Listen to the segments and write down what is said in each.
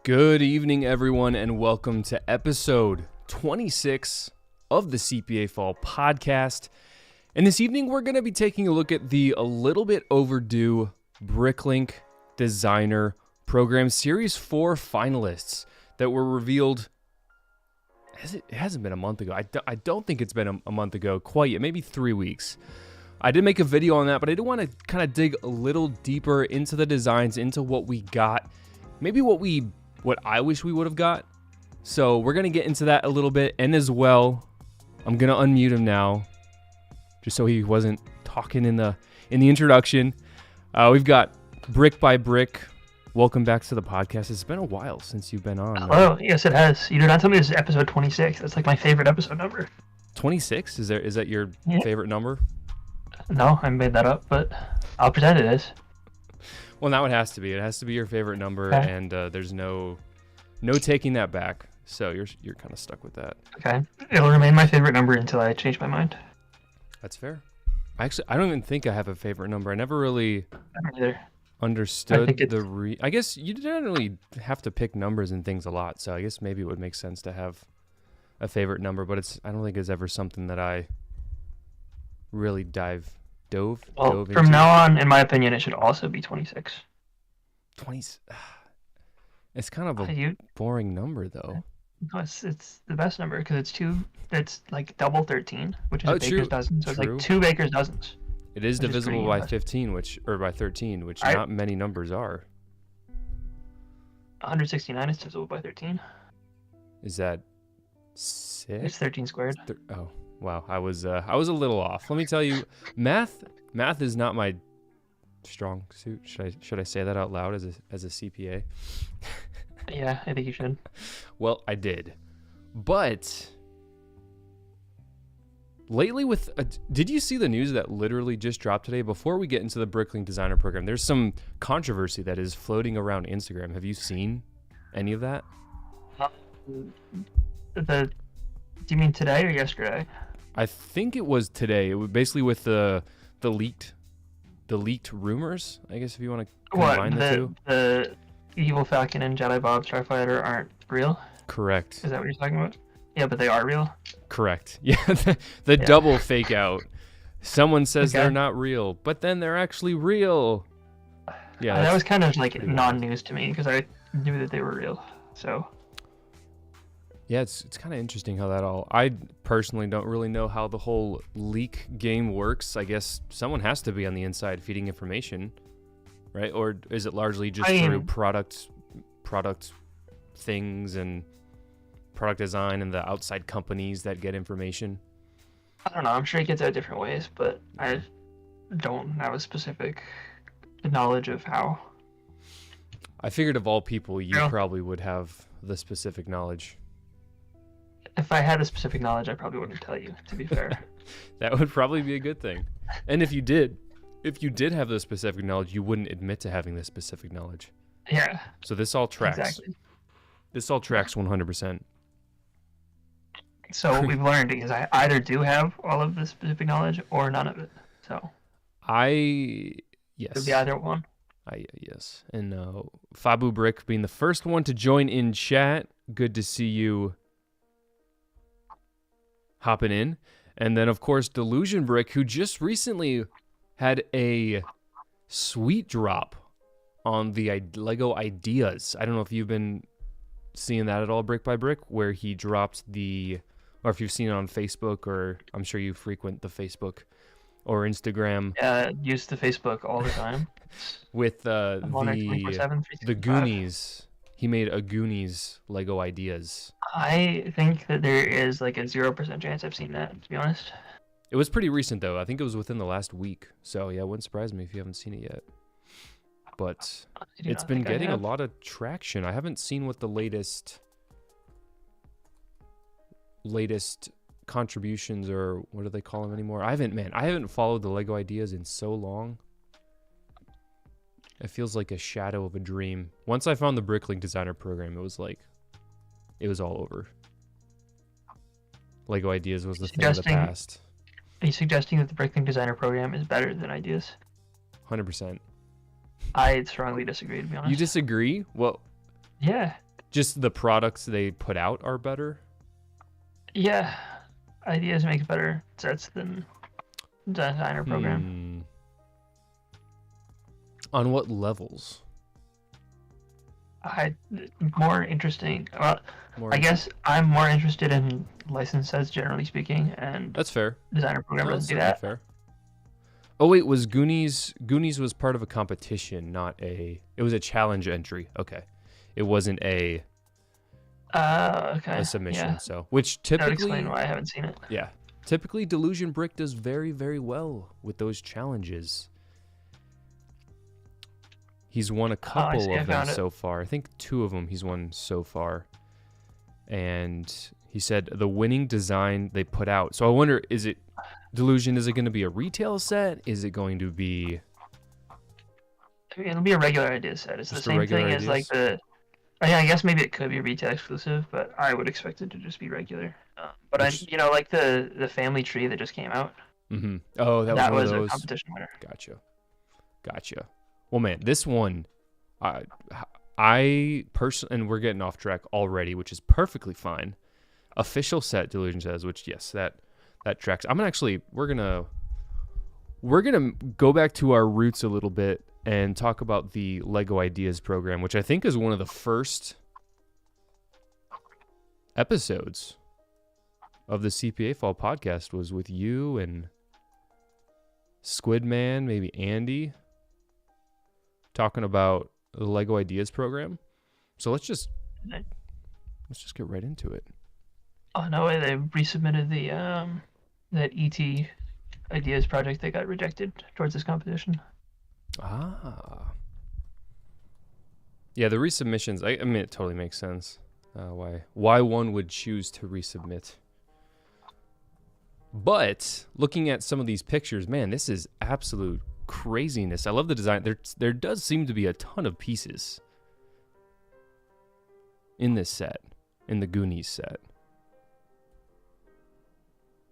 Good evening, everyone, and welcome to episode 26 of the CPA-fol podcast. And this evening, we're going to be taking a look at the a little bit overdue Bricklink Designer Program Series 4 finalists that were revealed. It hasn't been a month ago. I don't think it's been a month ago quite yet, maybe 3 weeks. I did make a video on that, but I do want to kind of dig a little deeper into the designs, into what we got, maybe what I wish we would have got. So we're going to get into that a little bit. And as well, I'm going to unmute him now, just so he wasn't talking in the introduction. We've got Brick by Brick. Welcome back to the podcast. It's been a while since you've been on. Hello. Yes, it has. You did not tell me this is episode 26. That's like my favorite episode number. 26? Is that your favorite number? No, I made that up, but I'll pretend it is. Well, now it has to be. It has to be your favorite number, okay. And there's no taking that back. So you're kind of stuck with that. Okay, it'll remain my favorite number until I change my mind. That's fair. I don't even think I have a favorite number. I never really understood I guess you didn't really have to pick numbers and things a lot. So I guess maybe it would make sense to have a favorite number, but I don't think it's ever something that I really dove from into. Now on, in my opinion, it should also be 26. 20. It's kind of a boring number, though. No, it's the best number because it's like double 13, which is a baker's dozen. So it's like 2 baker's dozens. It is divisible by 15, by 13, which not many numbers are. 169 is divisible by 13. Is that 6? It's 13 squared. Oh. Wow, I was a little off. Let me tell you, math is not my strong suit. Should I say that out loud as a CPA? Yeah, I think you should. Well, I did, but lately did you see the news that literally just dropped today? Before we get into the Bricklink Designer Program, there's some controversy that is floating around Instagram. Have you seen any of that? Do you mean today or yesterday? I think it was today. It was basically with the leaked rumors, I guess, if you want to combine the two. The Evil Falcon and Jedi Bob Starfighter aren't real? Correct. Is that what you're talking about? Yeah, but they are real? Correct. Yeah, the double fake out. Someone says they're not real, but then they're actually real. Yeah, that was kind of like non-news to me because I knew that they were real. So yeah, it's kind of interesting how that all. I personally don't really know how the whole leak game works. I guess someone has to be on the inside feeding information, right? Or is it largely just through product things and product design and the outside companies that get information? I don't know. I'm sure it gets out different ways, but I don't have a specific knowledge of how. I figured of all people, you probably would have the specific knowledge. If I had a specific knowledge, I probably wouldn't tell you, to be fair. That would probably be a good thing. And if you did have the specific knowledge, you wouldn't admit to having the specific knowledge. Yeah. So this all tracks. Exactly. This all tracks 100%. So what we've learned is I either do have all of the specific knowledge or none of it. So yes. It could be either one. Yes. And Fabu Brick being the first one to join in chat. Good to see you hopping in. And then, of course, Delusion Brick, who just recently had a sweet drop on the Lego Ideas. I don't know if you've been seeing that at all, Brick by Brick, where he dropped or if you've seen it on Facebook, or I'm sure you frequent the Facebook or Instagram. Yeah, use the Facebook all the time. With the Goonies. He made a Goonies Lego Ideas. I think that there is like a 0% chance I've seen that, to be honest. It was pretty recent, though. I think it was within the last week. So, yeah, it wouldn't surprise me if you haven't seen it yet. But it's been getting a lot of traction. I haven't seen what the latest contributions, or what do they call them anymore? I haven't followed the Lego Ideas in so long. It feels like a shadow of a dream. Once I found the Bricklink Designer Program, it was all over. Lego Ideas was the thing of the past. Are you suggesting that the Bricklink Designer Program is better than Ideas? 100%. I strongly disagree, to be honest. You disagree? Well, yeah. Just the products they put out are better? Yeah, ideas make better sets than designer program. On what levels? More interesting. Well, I guess I'm more interested in licensed sets, generally speaking, and That's fair. designer program No, doesn't that's do that. fair. Oh wait, was Goonies was part of a competition, not a. It was a challenge entry. Okay, it wasn't a Okay. submission. Yeah. So, which That would typically, explain why I haven't seen it. yeah, typically Delusion Brick does very, very well with those challenges. He's won a couple of them so far. I think 2 of them he's won so far. And he said the winning design they put out. So I wonder, is it Delusion? Is it going to be a retail set? Is it going to be? I mean, it'll be a regular idea set. It's Just the a same regular thing as like ideas? I guess maybe it could be retail exclusive, but I would expect it to just be regular. But Which- like the family tree that just came out. Mm-hmm. Oh, that That was one was of a those. competition winner. Gotcha. Well, man, this one, I personally, and we're getting off track already, which is perfectly fine. Official set, Delusion says, which yes, that tracks. We're gonna go back to our roots a little bit and talk about the Lego Ideas program, which I think is one of the first episodes of the CPA-fol podcast. Was with you and Squidman, maybe Andy, talking about the Lego Ideas program. So let's just get right into it. Oh no way! They resubmitted the that ET ideas project that got rejected towards this competition. Yeah, the resubmissions. I mean, it totally makes sense. Why one would choose to resubmit. But looking at some of these pictures, man, this is absolute craziness. I love the design. There does seem to be a ton of pieces in this set, in the Goonies set.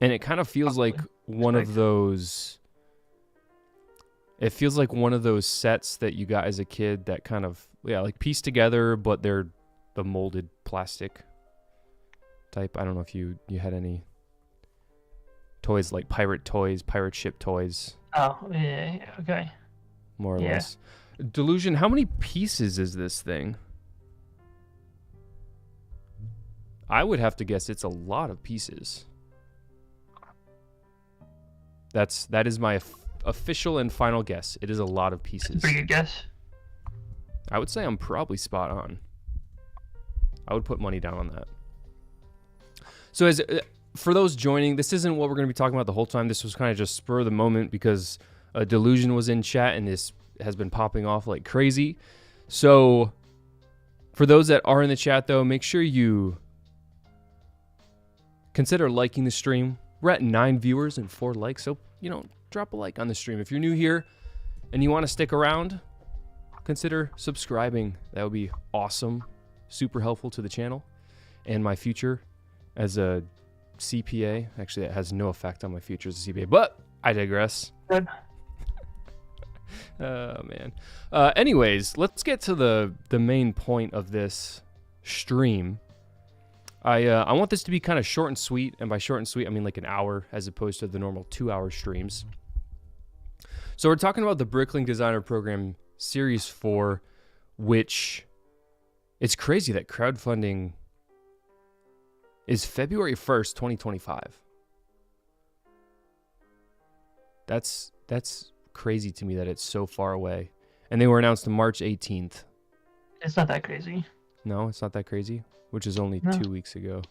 And it kind of feels like one of those. It feels like one of those sets that you got as a kid that kind of, like pieced together, but they're the molded plastic type. I don't know if you had any toys like pirate ship toys. Oh, yeah, okay. More or less. Delusion, how many pieces is this thing? I would have to guess it's a lot of pieces. That is my official and final guess. It is a lot of pieces. Pretty good guess. I would say I'm probably spot on. I would put money down on that. So for those joining, this isn't what we're going to be talking about the whole time. This was kind of just spur of the moment because Delusion was in chat and this has been popping off like crazy. So for those that are in the chat, though, make sure you consider liking the stream. We're at 9 viewers and 4 likes, so, drop a like on the stream. If you're new here and you want to stick around, consider subscribing. That would be awesome. Super helpful to the channel and my future as a CPA. Actually, that has no effect on my future as a CPA, but I digress. Good. Oh, man. Anyways, let's get to the main point of this stream. I want this to be kind of short and sweet, and by short and sweet, I mean like an hour as opposed to the normal 2-hour streams. So we're talking about the Bricklink Designer Program Series 4, which it's crazy that crowdfunding is February 1st, 2025. That's crazy to me that it's so far away. And they were announced on March 18th. It's not that crazy. No, it's not that crazy, which is only 2 weeks ago.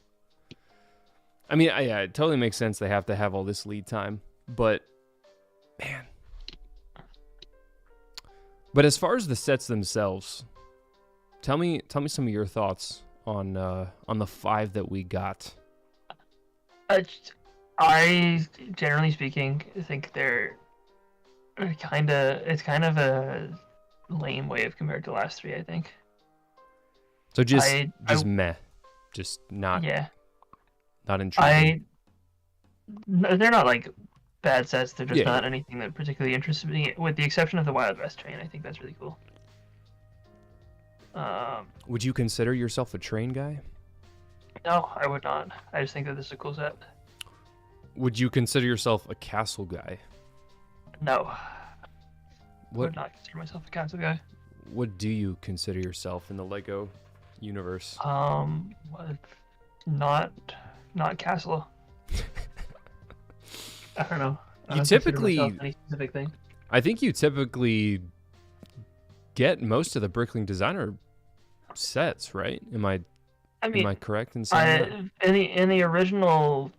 I mean, yeah, it totally makes sense they have to have all this lead time, but man. But as far as the sets themselves, tell me some of your thoughts on the 5 that we got. I generally speaking think they're it's kind of a lame way of compared to the last 3, I think. So just meh, just not intriguing. They're not like bad sets. They're just not anything that particularly interests me, with the exception of the Wild West train. I think that's really cool. Would you consider yourself a train guy? No, I would not. I just think that this is a cool set. Would you consider yourself a castle guy? No. I What would not consider myself a castle guy. What do you consider yourself in the Lego universe? What- not castle. I don't know. I You don't consider typically- myself any specific thing. I think you typically get most of the Bricklink Designer sets, right? Am I correct in saying that? In the original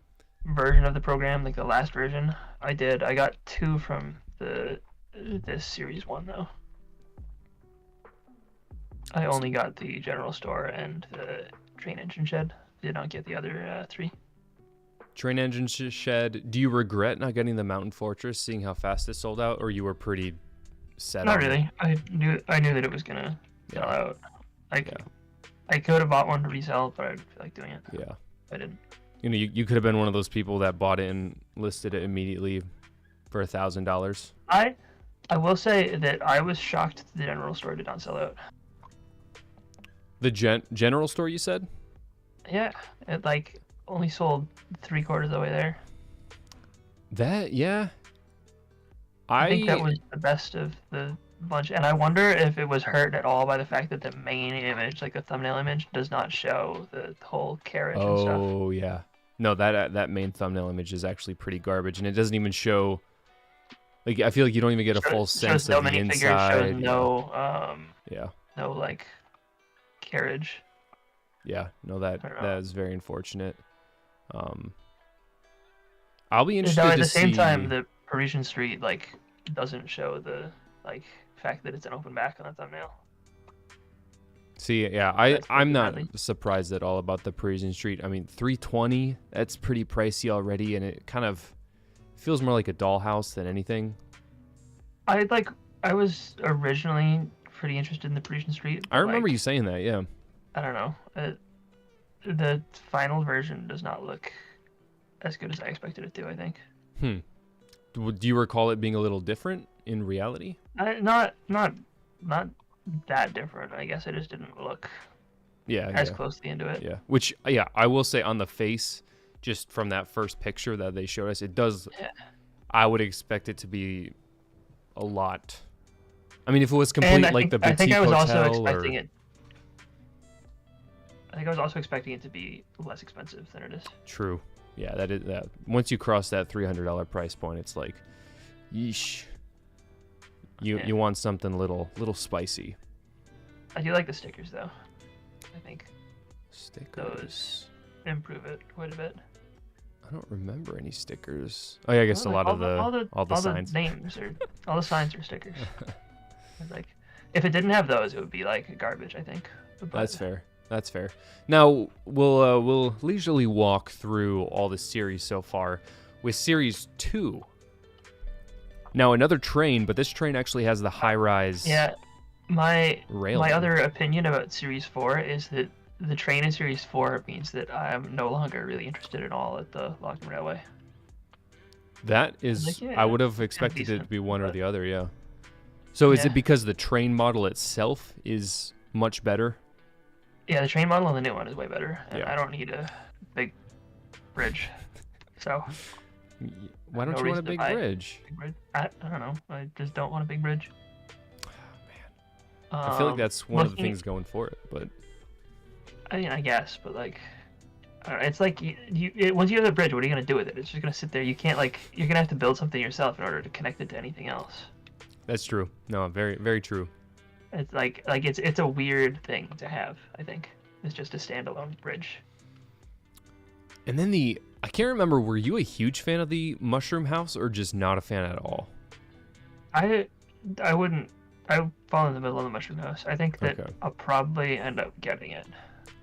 version of the program, like the last version, I got 2 from this series 1 though. I only got the general store and the train engine shed. Did not get the other 3. Train engine shed. Do you regret not getting the Mountain Fortress, seeing how fast it sold out, or you were pretty set Not on it? really. I knew that it was gonna sell Yeah. out. Like Yeah. I could have bought one to resell, but I didn't feel like doing it. Yeah. I didn't. You know, you could have been one of those people that bought it and listed it immediately for $1,000. I will say that I was shocked that the general store did not sell out. The general store, you said? Yeah, it like only sold 3/4 of the way there. Yeah. I think that was the best of the bunch, and I wonder if it was hurt at all by the fact that the main image, like the thumbnail image, does not show the whole carriage and stuff. Oh, yeah. No, that main thumbnail image is actually pretty garbage, and it doesn't even show. Like, I feel like you don't even get a full sense of the inside. Shows Yeah. no like carriage. Yeah. No, that I don't know. is very unfortunate. I'll be Though interested at to the same see. time, the Parisian Street like doesn't show the like fact that it's an open back on the thumbnail. See, yeah, That's I'm pretty not badly. surprised at all about the Parisian Street. I mean, $320, that's pretty pricey already, and it kind of feels more like a dollhouse than anything. I was originally pretty interested in the Parisian Street. I remember like, you saying that, yeah. I don't know. The final version does not look as good as I expected it to. I think. Do you recall it being a little different in reality? Not that different. I guess I just didn't look Yeah, as yeah, closely into it. yeah. Which, yeah, I will say on the face, just from that first picture that they showed us, it does. Yeah. I would expect it to be a lot. I mean, if it was And complete I like think, the I boutique think I was also hotel, expecting or it. I think I was also expecting it to be less expensive than it is. true. Yeah, that is that. Once you cross that $300 price point, it's like, yeesh. Yeah. You want something little spicy. I do like the stickers though. I think Stickers. improve it quite a bit. I don't remember any stickers. Oh yeah, I guess a lot of all the signs. Names are all the signs are stickers. It's like if it didn't have those, it would be like garbage. I think. But, That's fair. That's fair. Now we'll leisurely walk through all the series so far with series 2. Now another train, but this train actually has the high-rise. Yeah, my railing. other opinion about Series 4 is that the train in Series 4 means that I'm no longer really interested at all at the Lockton Railway. That is, Like, yeah, I would have expected it to decent, be one or but- the other. Yeah. So is Yeah. it because the train model itself is much better? Yeah, the train model on the new one is way better, and Yeah. I don't need a big bridge. So, Why don't No you want a reason to big buy it. bridge? big bridge. I don't know. I just don't want a big bridge. I feel like that's one of the looking- things going for it, but I mean, I guess, but like, I don't know, it's like once you have the bridge, what are you gonna do with it? It's just gonna sit there. You can't like, you're gonna have to build something yourself in order to connect it to anything else. that's true. No, very, very true. It's like it's a weird thing to have. I think it's just a standalone bridge. And then I can't remember, were you a huge fan of the mushroom house or just not a fan at all? I wouldn't. I fall in the middle of the mushroom house. I think that Okay. I'll probably end up getting it.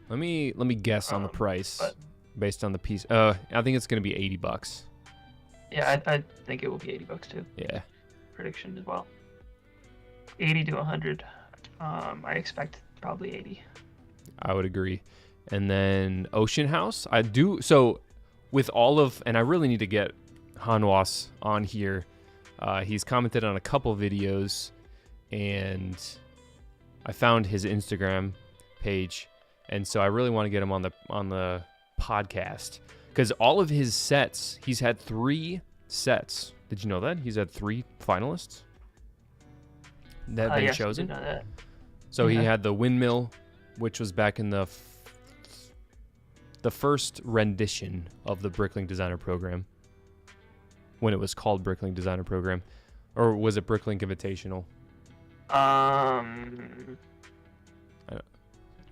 Let me guess on the price but- based on the piece. I think it's gonna be $80. Yeah, I think it will be $80 too. Yeah. Prediction as well. 80 to 100. I expect probably 80. I would agree. And then Ocean House, I do. So with all of, and I really need to get Hanwas on here. He's commented on a couple videos, and I found his Instagram page, and so I really want to get him on the podcast because all of his sets, he's had 3 sets. Did you know that he's had 3 finalists that have been chosen? I did know that. So he had the windmill, which was back in the first rendition of the Bricklink Designer Program, when it was called Bricklink Designer Program, or was it Bricklink Invitational?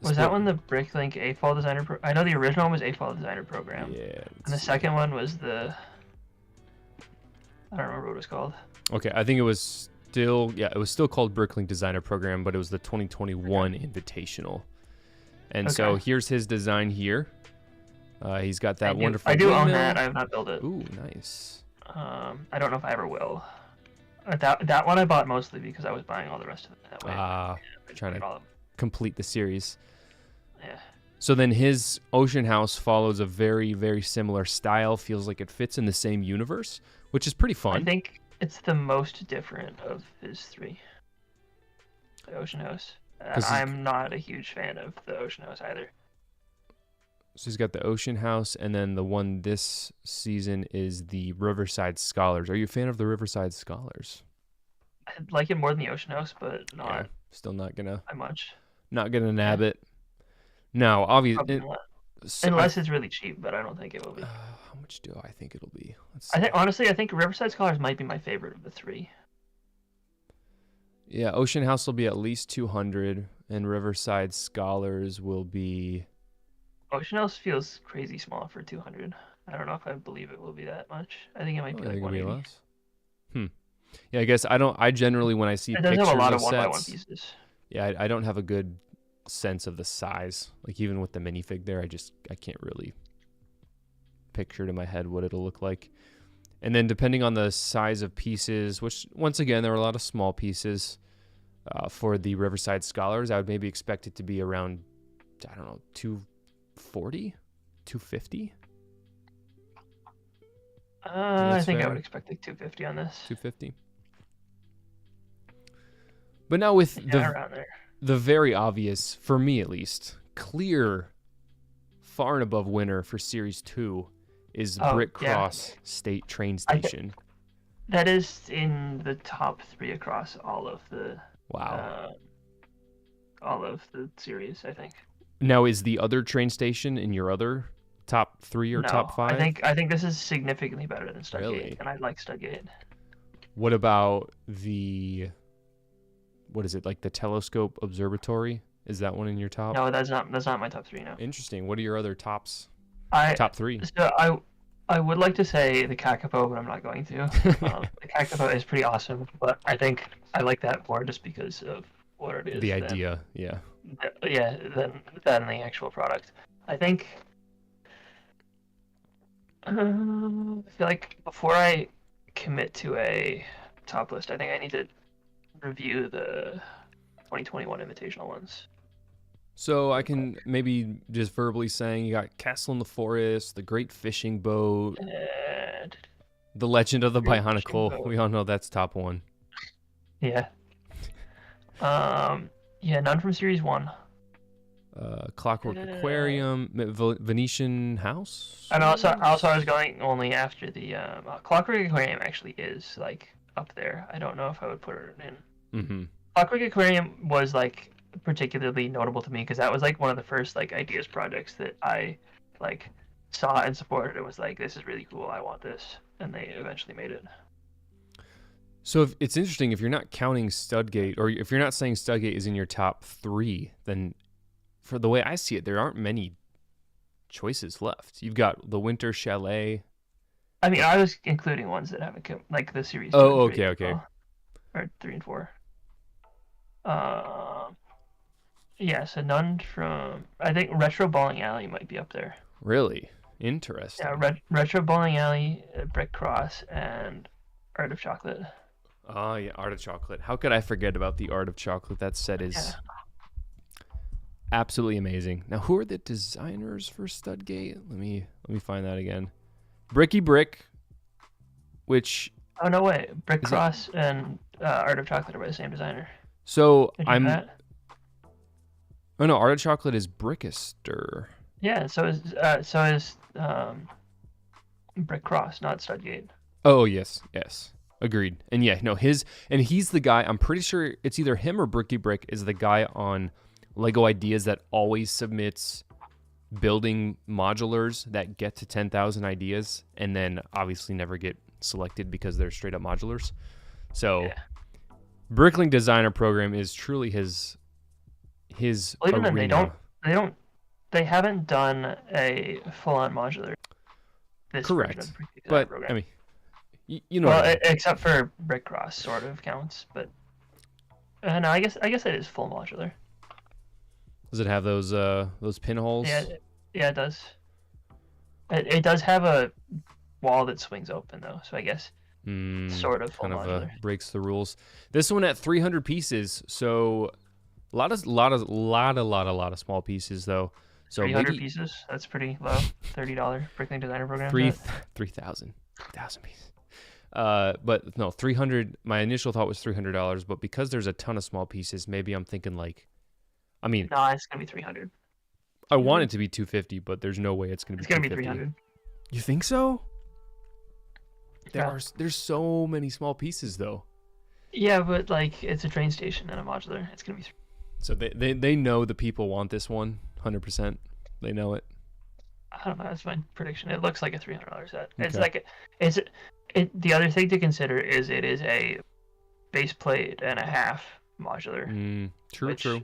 Was that one the Bricklink CPA-fol Designer Program? I know the original one was CPA-fol Designer Program. Yeah. And the second one was the... I don't remember what it was called. Okay, I think it was still called Bricklink Designer Program, but it was the 2021 Invitational. And so here's his design here. He's got that wonderful. I do own that. I have not built it. Ooh, nice. I don't know if I ever will. That one I bought mostly because I was buying all the rest of it that way. Trying to complete the series. Yeah. So then his Ocean House follows a very, very similar style. Feels like it fits in the same universe, which is pretty fun. I think it's the most different of his 3. The Ocean House. I'm not a huge fan of the Ocean House either. So he's got the Ocean House, and then the one this season is the Riverside Scholars. Are you a fan of the Riverside Scholars? I like it more than the Ocean House, but not. Still not gonna. That much. Not gonna nab it. No, obviously. Unless it's really cheap, but I don't think it will be. How much do I think it'll be? I think Riverside Scholars might be my favorite of the 3. Yeah, Ocean House will be at least 200, and Riverside Scholars will be. Ocean House feels crazy small for 200. I don't know if I believe it will be that much. I think it might be like 180. Yeah, I guess I generally, when I see pictures have a lot of sets, 1x1 pieces. Yeah, I don't have a good sense of the size. Like even with the minifig there, I can't really picture it in my head what it'll look like. And then depending on the size of pieces, which once again there are a lot of small pieces for the Riverside Scholars, I would maybe expect it to be around, I don't know, 240, 250. I think I would expect like 250 on this. 250. But now with the very obvious, for me at least, clear, far and above winner for Series 2 is Brick Cross State Train Station. That is in the top 3 across all of the series, I think. Now, is the other train station in your other top 3 or top 5? I think this is significantly better than Studgate, and I like Studgate. What about what is it, like the Telescope Observatory? Is that one in your top? No, that's not my top 3 now. Interesting. What are your other top 3? So I would like to say the Kakapo, but I'm not going to. The Kakapo is pretty awesome, but I think I like that more just because of what it is. The idea, yeah. Yeah, than the actual product. I think. I feel like before I commit to a top list, I think I need to review the 2021 Invitational ones. So I can maybe just verbally saying you got Castle in the Forest, the Great Fishing Boat, the Legend of the Bionicle. We all know that's top 1. Yeah. None from Series 1. Clockwork Aquarium, Venetian House. And also I was going only after the Clockwork Aquarium actually is like up there. I don't know if I would put it in. Mm-hmm. Clockwork Aquarium was like particularly notable to me because that was like one of the first like ideas projects that I like saw and supported. It was like, this is really cool, I want this, and they eventually made it. So it's interesting if you're not counting Studgate, or if you're not saying Studgate is in your top 3, then for the way I see it, there aren't many choices left. You've got the Winter Chalet. I mean, I was including ones that haven't come, like the series. Oh, okay. Or 3 and 4. Yeah, so none from. I think Retro Bowling Alley might be up there. Really? Interesting. Yeah, Retro Bowling Alley, Brick Cross, and Art of Chocolate. Oh, yeah, Art of Chocolate. How could I forget about the Art of Chocolate? That set is absolutely amazing. Now, who are the designers for Studgate? Let me find that again. Bricky Brick, which... Oh, no way. Brick Cross and Art of Chocolate are by the same designer. So Oh no, Art of Chocolate is Brickster. Yeah, so is Brick Cross, not Studgate. Oh yes, yes, agreed. And yeah, no, he's the guy. I'm pretty sure it's either him or Bricky Brick is the guy on Lego Ideas that always submits building modulars that get to 10,000 ideas and then obviously never get selected because they're straight up modulars. So Yeah. Bricklink Designer Program is truly his Well, even arena. then, they haven't done a full-on modular. This version Correct. of the Bricklink Designer But Program. I mean, you know what I Well, mean. except for Brick Cross, sort of counts, but no, I guess it is full modular. Does it have those pinholes? Yeah, it does. It does have a wall that swings open though, so I guess sort of full Kind of modular. breaks the rules. This one at 300 pieces, so a lot of small pieces though. So 300 maybe pieces. That's pretty low. $30 Bricklink Designer Program. 3,000 pieces. But no, 300. My initial thought was $300, but because there's a ton of small pieces, maybe I'm thinking like, I mean, No, it's gonna be 300. I want it to be 250, but there's no way it's gonna be. It's gonna be 250. 300. You think so? Yeah. There's so many small pieces though. Yeah, but like it's a train station and a modular. It's gonna be. So they know the people want this one 100%. They know it. I don't know. That's my prediction. It looks like a $300 set. It's Okay. like the other thing to consider is it is a base plate and a half modular. True.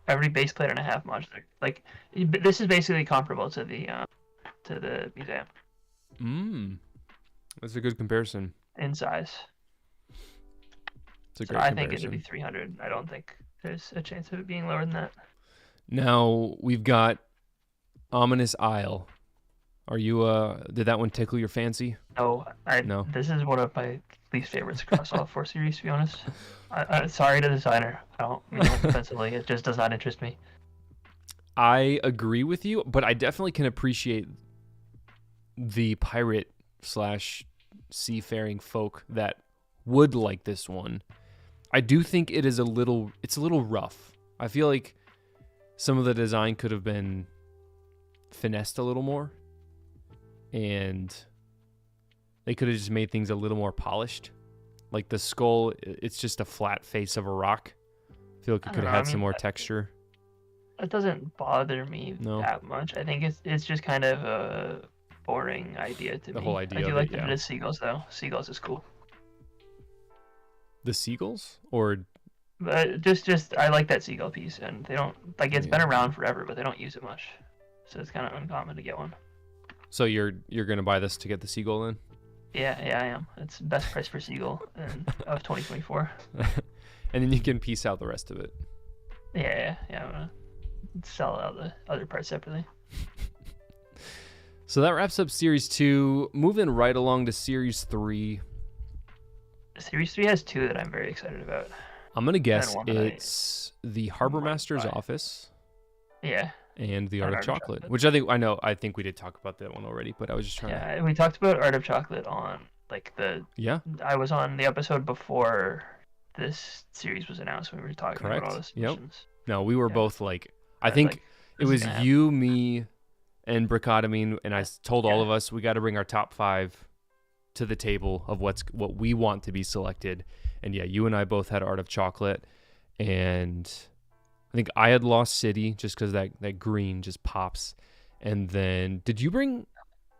Every base plate and a half modular. Like this is basically comparable to the museum That's a good comparison. in size. It's a So great I comparison. think it would be 300. I don't think there's a chance of it being lower than that. Now we've got Ominous Isle. Are you did that one tickle your fancy? No, No. This is one of my least favorites across all 4 series, to be honest. Sorry to the designer. I don't mean that offensively. It just does not interest me. I agree with you, but I definitely can appreciate the pirate / seafaring folk that would like this one. I do think it's a little rough. I feel like some of the design could have been finessed a little more, and they could have just made things a little more polished. Like the skull, it's just a flat face of a rock. I feel like it could have had some more texture. That doesn't bother me No. that much. I think it's just kind of a boring idea to me. The whole idea I do of like it, that yeah. it is seagulls though. Seagulls is cool. The seagulls? Or But just I like that seagull piece, and they don't like it's been Yeah. around forever, but they don't use it much, so it's kind of uncommon to get one. so you're gonna buy this to get the seagull then? Yeah, I am. It's best price for seagull of 2024. And then you can piece out the rest of it. Yeah. I'm gonna sell out the other parts separately. So that wraps up Series 2. Moving right along to Series 3. Series 3 has 2 that I'm very excited about. I'm going to guess one that I it's the Harbor might Master's buy. office Yeah. and the Art And of Chocolate, which I think we did talk about that one already, but I was just trying to. Yeah, we talked about Art of Chocolate on Yeah, I was on the episode before this series was announced when we were talking about all the correct. Yep. submissions. No, we were Yeah. both like, I was think like, it this is was gonna happen. you, me, and Brickotomine, and I told all Yeah. of us we got to bring our top 5 to the table of what we want to be selected. And yeah, you and I both had Art of Chocolate, and I think I had Lost City just because that green just pops. And then did you bring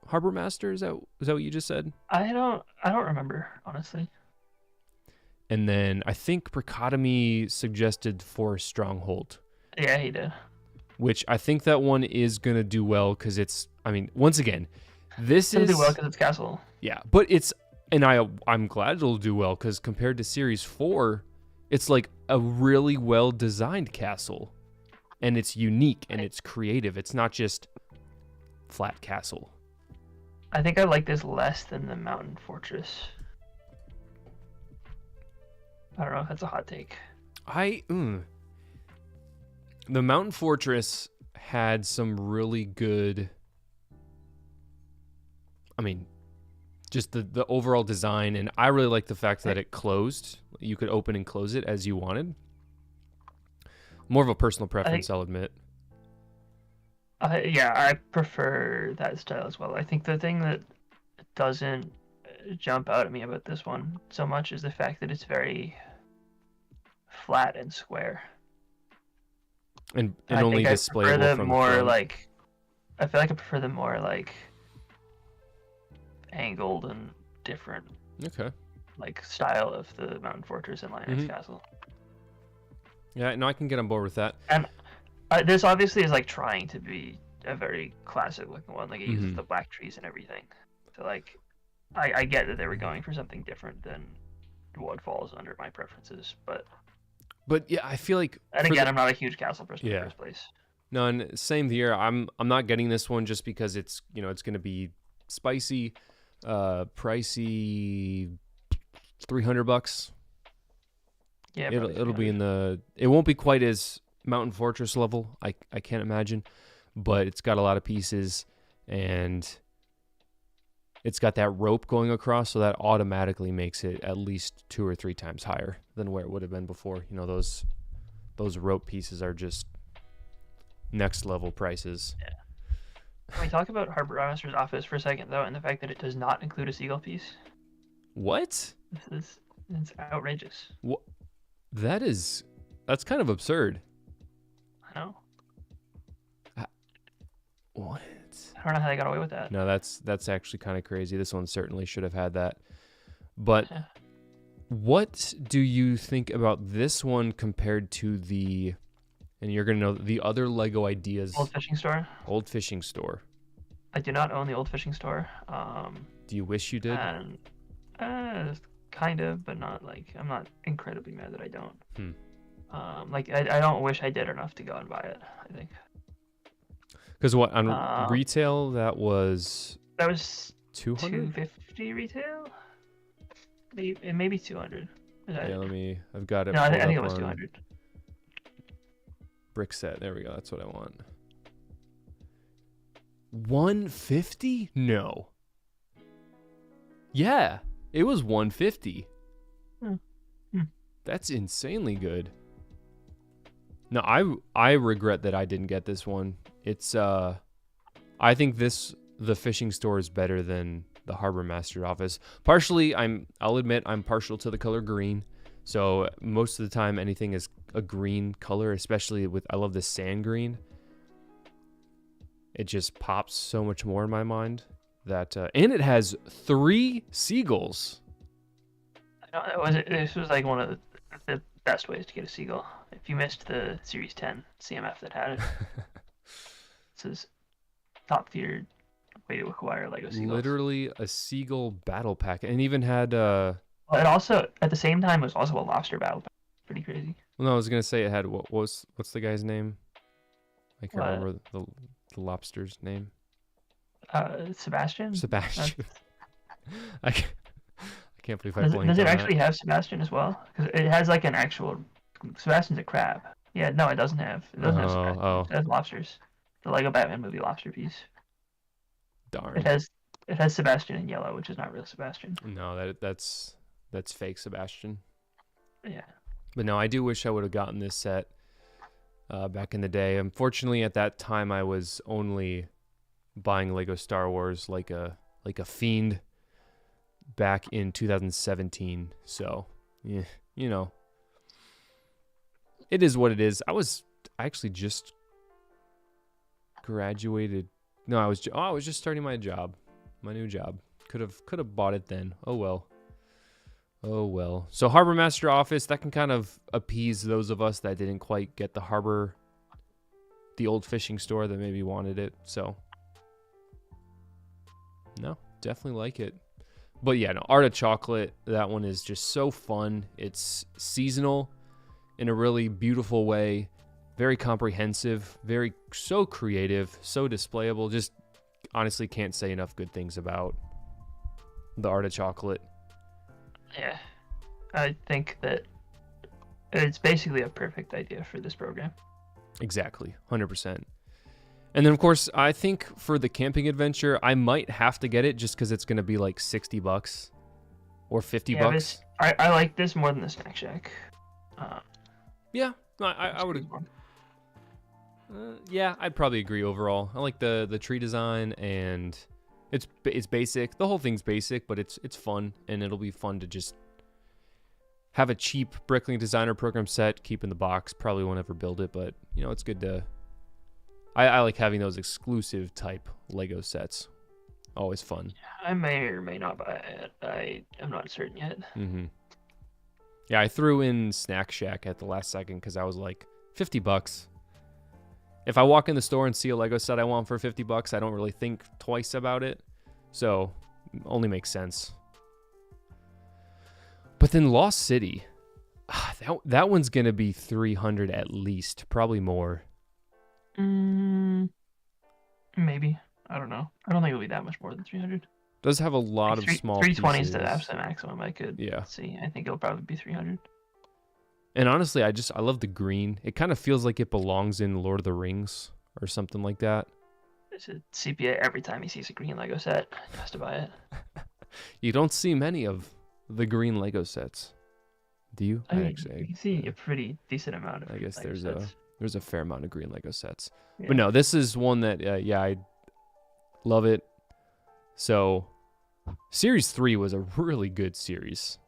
Harbor Master? Was that what you just said? I don't remember, honestly. And then I think Brickotomy suggested Forest Stronghold, Yeah, he did. which I think that one is going to do well because it's, I mean, once again, this It'll is... do well because it's Castle. Yeah, but it's... And I'm glad it'll do well because compared to Series 4, it's like a really well-designed castle. And it's unique and it's creative. It's not just flat castle. I think I like this less than the Mountain Fortress. I don't know if that's a hot take. The Mountain Fortress had some really good... I mean, just the overall design, and I really like the fact that it closed. You could open and close it as you wanted. More of a personal preference, I'll admit. Yeah, I prefer that style as well. I think the thing that doesn't jump out at me about this one so much is the fact that it's very flat and square. And I only think I displayable prefer the from more the front. like. I feel like I prefer the more like angled and different Okay. like style of the Mountain Fortress and Lionhead's Castle. Yeah, no, I can get on board with that. And this obviously is like trying to be a very classic looking one. Like it uses the black trees and everything. So like, I get that they were going for something different than what falls under my preferences, but yeah, I feel like. And again, I'm not a huge castle person in the first place. No, and same here. I'm not getting this one just because it's it's going to be spicy, pricey, $300. Yeah, it'll be in the. It won't be quite as Mountain Fortress level. I can't imagine, but it's got a lot of pieces, and it's got that rope going across, so that automatically makes it at least 2 or 3 times higher than where it would have been before. Those rope pieces are just next level prices. Yeah. Can we talk about Harbor Master's office for a second, though, and the fact that it does not include a seagull piece? What? It's outrageous. What? That's kind of absurd. I know. What? I don't know how they got away with that. No, that's actually kind of crazy. This one certainly should have had that. But what do you think about this one compared to the, and you're going to know, the other Lego Ideas? Old Fishing Store? Old Fishing Store. I do not own the Old Fishing Store. Do you wish you did? Kind of, but not like, I'm not incredibly mad that I don't. Like, I don't wish I did enough to go and buy it, I think. Because what, on retail, that was 200? 250 retail? Maybe 200. Yeah, I've got it. No, I think it was 200. Brick set. There we go. That's what I want. 150? No. Yeah, it was 150. That's insanely good. No, I regret that I didn't get this one. It's I think the fishing store is better than the Harbor Master office. Partially, I'll admit I'm partial to the color green. So most of the time anything is a green color, especially I love the sand green. It just pops so much more in my mind that and it has 3 seagulls. I know this was like one of the best ways to get a seagull. If you missed the Series 10 CMF that had it. This is top tier way to acquire Lego seagulls. Literally a seagull battle pack, and even had Well, it also at the same time was also a lobster battle pack. Pretty crazy. Well, no, I was gonna say it had what's the guy's name? I can't remember the lobster's name. Sebastian. Sebastian. I can't believe I blanked on Does it that. actually have Sebastian as well? Because it has like an actual. Sebastian's a crab. Yeah, no, it doesn't have. It doesn't have Sebastian. Oh. It has lobsters. The Lego Batman movie lobster piece. Darn. It has Sebastian in yellow, which is not real Sebastian. No, that's fake Sebastian. Yeah. But no, I do wish I would have gotten this set back in the day. Unfortunately, at that time, I was only buying Lego Star Wars like a fiend back in 2017. So, yeah, it is what it is. I actually just graduated. No, I was just starting my new job. Could have bought it then. Oh well. So Harbor Master office, that can kind of appease those of us that didn't quite get the Old Fishing Store that maybe wanted it. So no, definitely like it. But yeah, no, Art of Chocolate, that one is just so fun. It's seasonal in a really beautiful way. Very comprehensive, so creative, so displayable. Just honestly can't say enough good things about the Art of Chocolate. Yeah, I think that it's basically a perfect idea for this program. Exactly, 100%. And then, of course, I think for the camping adventure, I might have to get it just because it's going to be like $60 or $50. I like this more than the Snack Shack. Yeah, I would. Yeah, I'd probably agree overall. I like the tree design, and it's basic. The whole thing's basic, but it's fun, and it'll be fun to just have a cheap Bricklink Designer Program set, keep in the box. Probably won't ever build it, but it's good to. I like having those exclusive type Lego sets. Always fun. I may or may not buy it. I'm not certain yet. Mm-hmm. Yeah, I threw in Snack Shack at the last second because I was like, $50. If I walk in the store and see a Lego set I want for $50, I don't really think twice about it. So, only makes sense. But then Lost City, that one's gonna be $300 at least, probably more. Maybe. I don't know. I don't think it'll be that much more than 300. Does have a lot of small 320 pieces. is the absolute maximum I could see. I think it'll probably be 300. And honestly, I love the green. It kind of feels like it belongs in Lord of the Rings or something like that. It's a CPA every time he sees a green Lego set, he has to buy it. You don't see many of the green Lego sets, do you? You can see a pretty decent amount of. I guess Lego there's a fair amount of green Lego sets, yeah. But no, this is one that I love it. So, Series 3 was a really good series.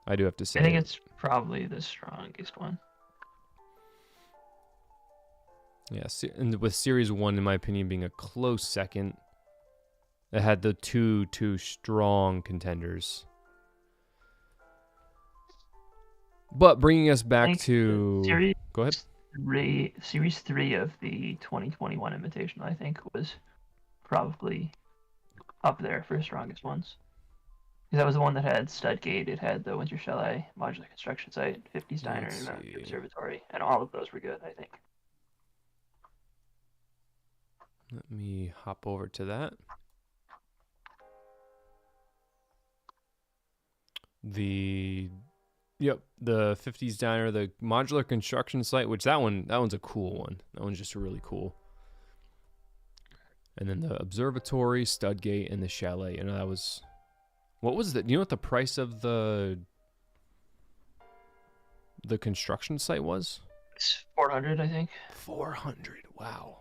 I do have to say. I think it's probably the strongest one. Yeah, and with Series 1, in my opinion, being a close second, it had the two strong contenders. But bringing us back to... Go ahead. Series 3 of the 2021 Invitational, I think, was probably up there for strongest ones. Because that was the one that had Studgate, it had the Winter Chalet, Modular Construction Site, 50s Diner, and Observatory, and all of those were good, I think. Let me hop over to that. The 50s Diner, the Modular Construction Site, which that one's a cool one. That one's just really cool. And then the Observatory, Studgate, and the Chalet. And that was... What was the... You know what the price of the construction site was? It's 400, I think. 400. Wow.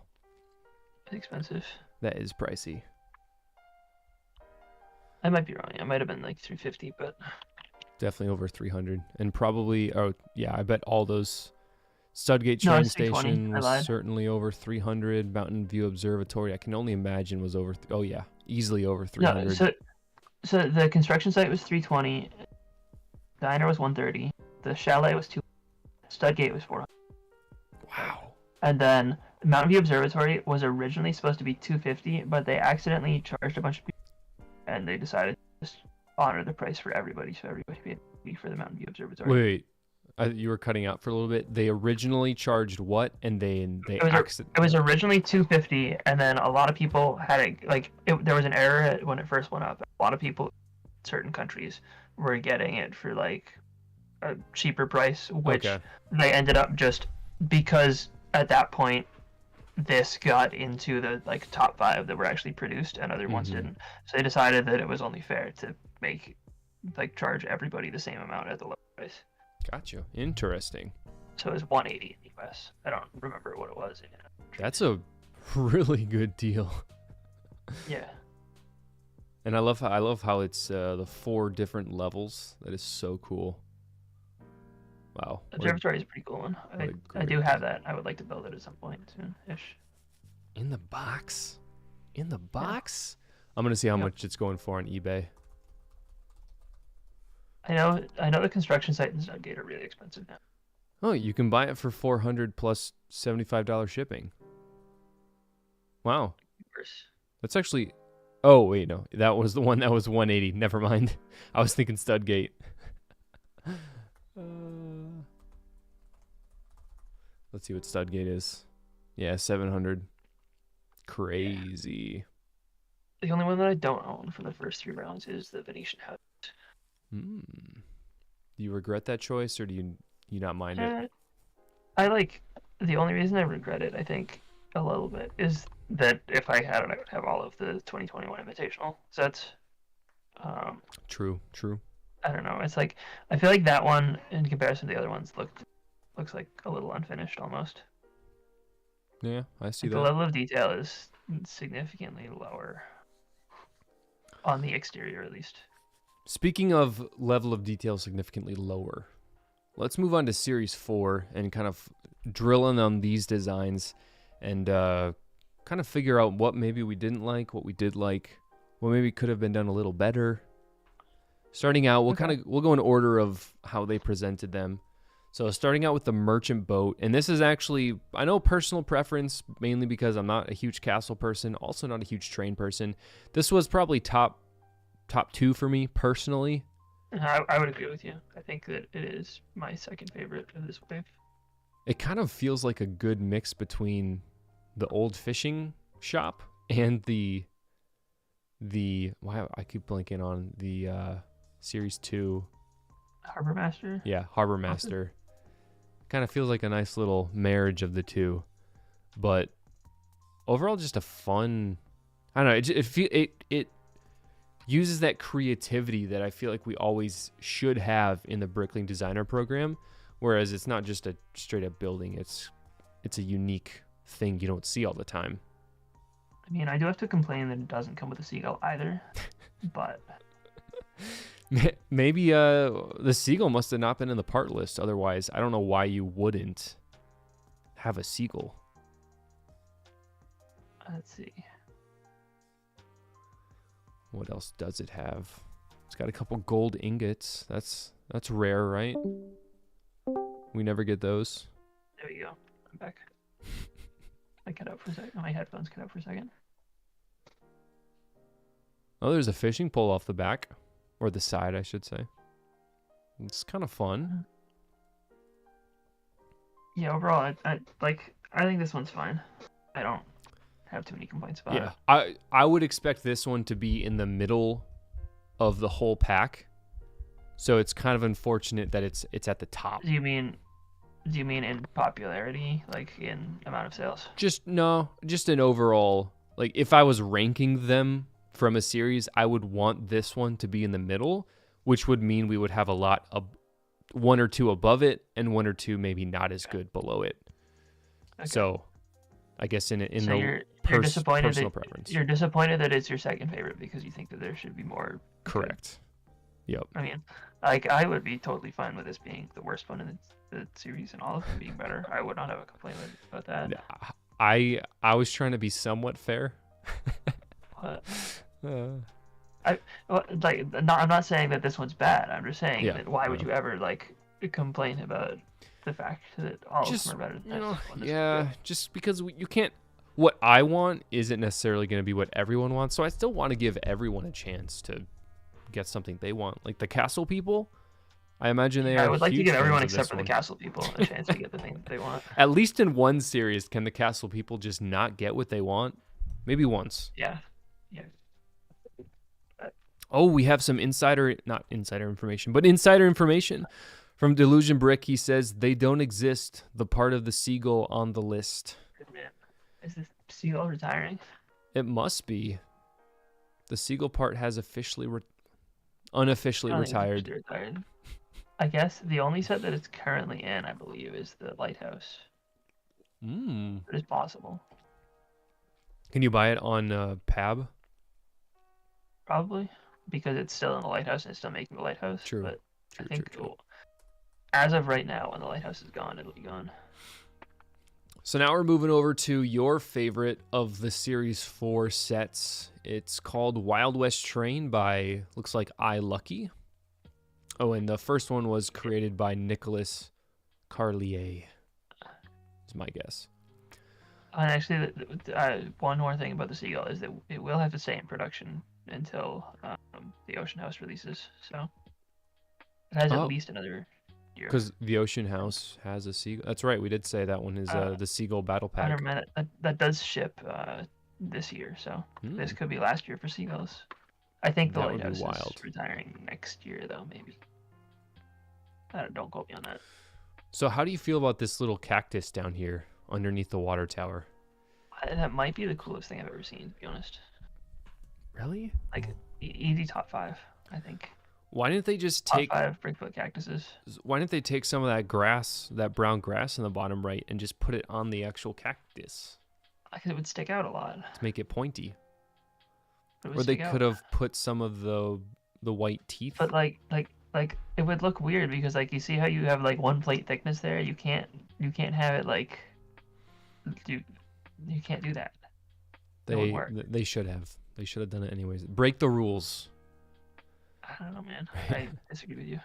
It's expensive. That is pricey. I might be wrong. It might have been like 350, but definitely over 300. And probably I bet all those Studgate train station was certainly over 300. Mountain View Observatory, I can only imagine, was over easily over 300. No, so the construction site was 320. Diner was 130. The Chalet was 200. Studgate was 400. Wow. And then Mountain View Observatory was originally supposed to be 250, but they accidentally charged a bunch of people, and they decided to just honor the price for everybody, so everybody paid for the Mountain View Observatory. Wait, you were cutting out for a little bit. They originally charged what, and they it was originally 250, and then a lot of people had it there was an error when it first went up. A lot of people in certain countries were getting it for like a cheaper price, which they ended up just because at that point this got into the like top 5 that were actually produced and other ones didn't, so they decided that it was only fair to make charge everybody the same amount at the low price. Gotcha. Interesting. So it was 180 in the US. I don't remember what it was. That's a really good deal. Yeah. And I love how it's the 4 different levels. That is so cool. Wow. Observatory is a pretty cool one. I do have that. I would like to build it at some point soon-ish. In the box? In the box? Yeah. I'm gonna see how much it's going for on eBay. I know the construction site and Studgate are really expensive now. Oh, you can buy it for $400 plus $75 shipping. Wow. That's actually... Oh, wait, no. That was the one that was 180. Never mind. I was thinking Studgate. Let's see what Studgate is. Yeah, 700. Crazy. The only one that I don't own from the first 3 rounds is the Venetian house. Do you regret that choice, or do you not mind it? The only reason I regret it, I think, a little bit, is that if I had it, I would have all of the 2021 Invitational sets. True. I don't know. It's like, I feel like that one, in comparison to the other ones, looks like a little unfinished almost. Yeah, I see The that. level of detail is significantly lower on the exterior, at least. Speaking of level of detail significantly lower, let's move on to Series 4 and kind of drill in on these designs and kind of figure out what maybe we didn't like, what we did like, what maybe could have been done a little better. Starting out, we'll go in order of how they presented them. So starting out with the merchant boat, and this is actually, I know, personal preference, mainly because I'm not a huge castle person, also not a huge train person. This was probably top 2 for me personally. I would agree with you. I think that it is my second favorite of this wave. It kind of feels like a good mix between the old fishing shop and the wow, I keep blanking on the Series 2. Harbor Master? Yeah, Harbor Master. Kind of feels like a nice little marriage of the two. But overall, just a fun, I don't know, it uses that creativity that I feel like we always should have in the Bricklink Designer Program, whereas it's not just a straight up building, it's a unique thing you don't see all the time. I mean, I do have to complain that it doesn't come with a seagull either, but maybe the seagull must have not been in the part list. Otherwise, I don't know why you wouldn't have a seagull. let's see. What else does it have? It's got a couple gold ingots. That's rare, right? We never get those. There we go. I'm back. I cut out for a second. My headphones cut out for a second. Oh, there's a fishing pole off the back. Or the side, I should say. It's kind of fun. Yeah, overall, I think this one's fine. I don't have too many complaints about it. Yeah, I would expect this one to be in the middle of the whole pack. So it's kind of unfortunate that it's at the top. Do you mean in popularity, like in amount of sales? Just an overall, like if I was ranking them from a series, I would want this one to be in the middle, which would mean we would have a lot of one or two above it and one or two maybe not as good below it. Okay. So I guess in the personal preference. You're disappointed that it's your second favorite because you think that there should be more. Correct. Yep. I mean, like, I would be totally fine with this being the worst one in the series and all of them being better. I would not have a complaint about that. I was trying to be somewhat fair. I'm not saying that this one's bad. I'm just saying that why would you ever complain about the fact that all of them are better than this one? Yeah, just because you can't. What I want isn't necessarily going to be what everyone wants, so I still want to give everyone a chance to get something they want. Like the castle people, I imagine they are. I would like to give everyone except for the castle people a chance to get the thing that they want. At least in one series, can the castle people just not get what they want? Maybe once. Yeah. Oh, we have some insider information from Delusion Brick. He says they don't exist. The part of the seagull on the list. Man, is this seagull retiring? It must be. The seagull part has unofficially retired. I guess the only set that it's currently in, I believe, is the lighthouse. It is possible. Can you buy it on PAB? Probably, because it's still in the lighthouse and it's still making the lighthouse. True. But I think as of right now, when the lighthouse is gone, it'll be gone. So now we're moving over to your favorite of the Series 4 sets. It's called Wild West Train by, looks like iLucky. Oh, and the first one was created by Nicholas Carlier. Is my guess. And actually, one more thing about the seagull is that it will have to stay in production until the Ocean House releases. So it has at least another year. Because the Ocean House has a seagull. That's right. We did say that one is the Seagull Battle Pack. That does ship this year, so this could be last year for seagulls. I think the lighthouse is retiring next year, though, maybe. Don't quote me on that. So how do you feel about this little cactus down here underneath the water tower? That might be the coolest thing I've ever seen, to be honest. Really? Like, easy top 5, I think. Why didn't they just Lot take 5 brickfoot cactuses. Why didn't they take some of that grass, that brown grass in the bottom right, and just put it on the actual cactus Because it would stick out a lot. to make it pointy? It would Or they stick out. could have put some of the white teeth. But like it would look weird because like you see how you have like 1 plate thickness there. You can't have it like you can't do that. It wouldn't work. They should have. They should have done it anyways. Break the rules. I don't know, man. I disagree with you.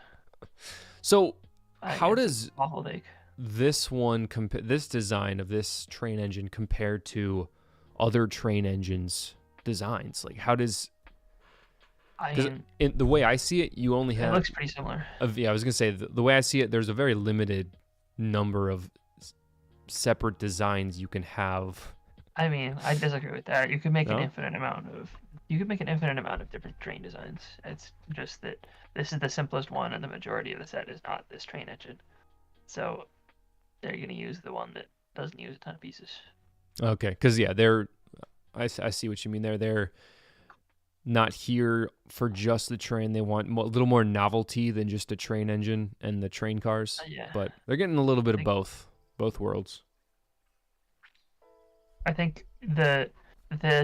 So, I how think does it's an awful take. this one this design of this train engine compare to other train engines designs? Like, how does? I mean, In the way I see it, you only have. it looks pretty similar. Yeah, I was gonna say the way I see it, there's a very limited number of separate designs you can have. I mean, I disagree with that. You could make No? an infinite amount of different train designs. It's just that this is the simplest one, and the majority of the set is not this train engine. So they're gonna use the one that doesn't use a ton of pieces. Okay, because yeah, I see what you mean there. They're not here for just the train. They want a little more novelty than just a train engine and the train cars. Yeah. But they're getting a little bit of think- both worlds. I think the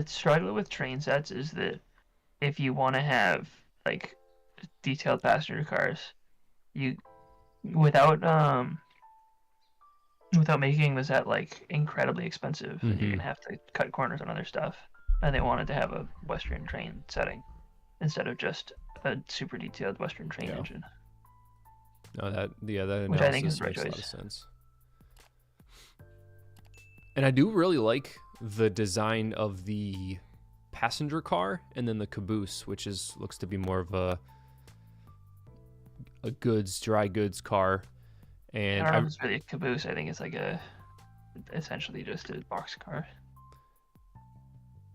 struggle with train sets is that if you want to have like detailed passenger cars, you without making the set like incredibly expensive, you're Mhm. gonna have to cut corners on other stuff. And they wanted to have a Western train setting instead of just a super detailed Western train Yeah. engine. No, that Which I think is analysis the right makes a lot of choice. sense. And I do really like the design of the passenger car and then the caboose, which looks to be more of a dry goods car. I And don't know if it's really a caboose. I think it's like essentially just a box car.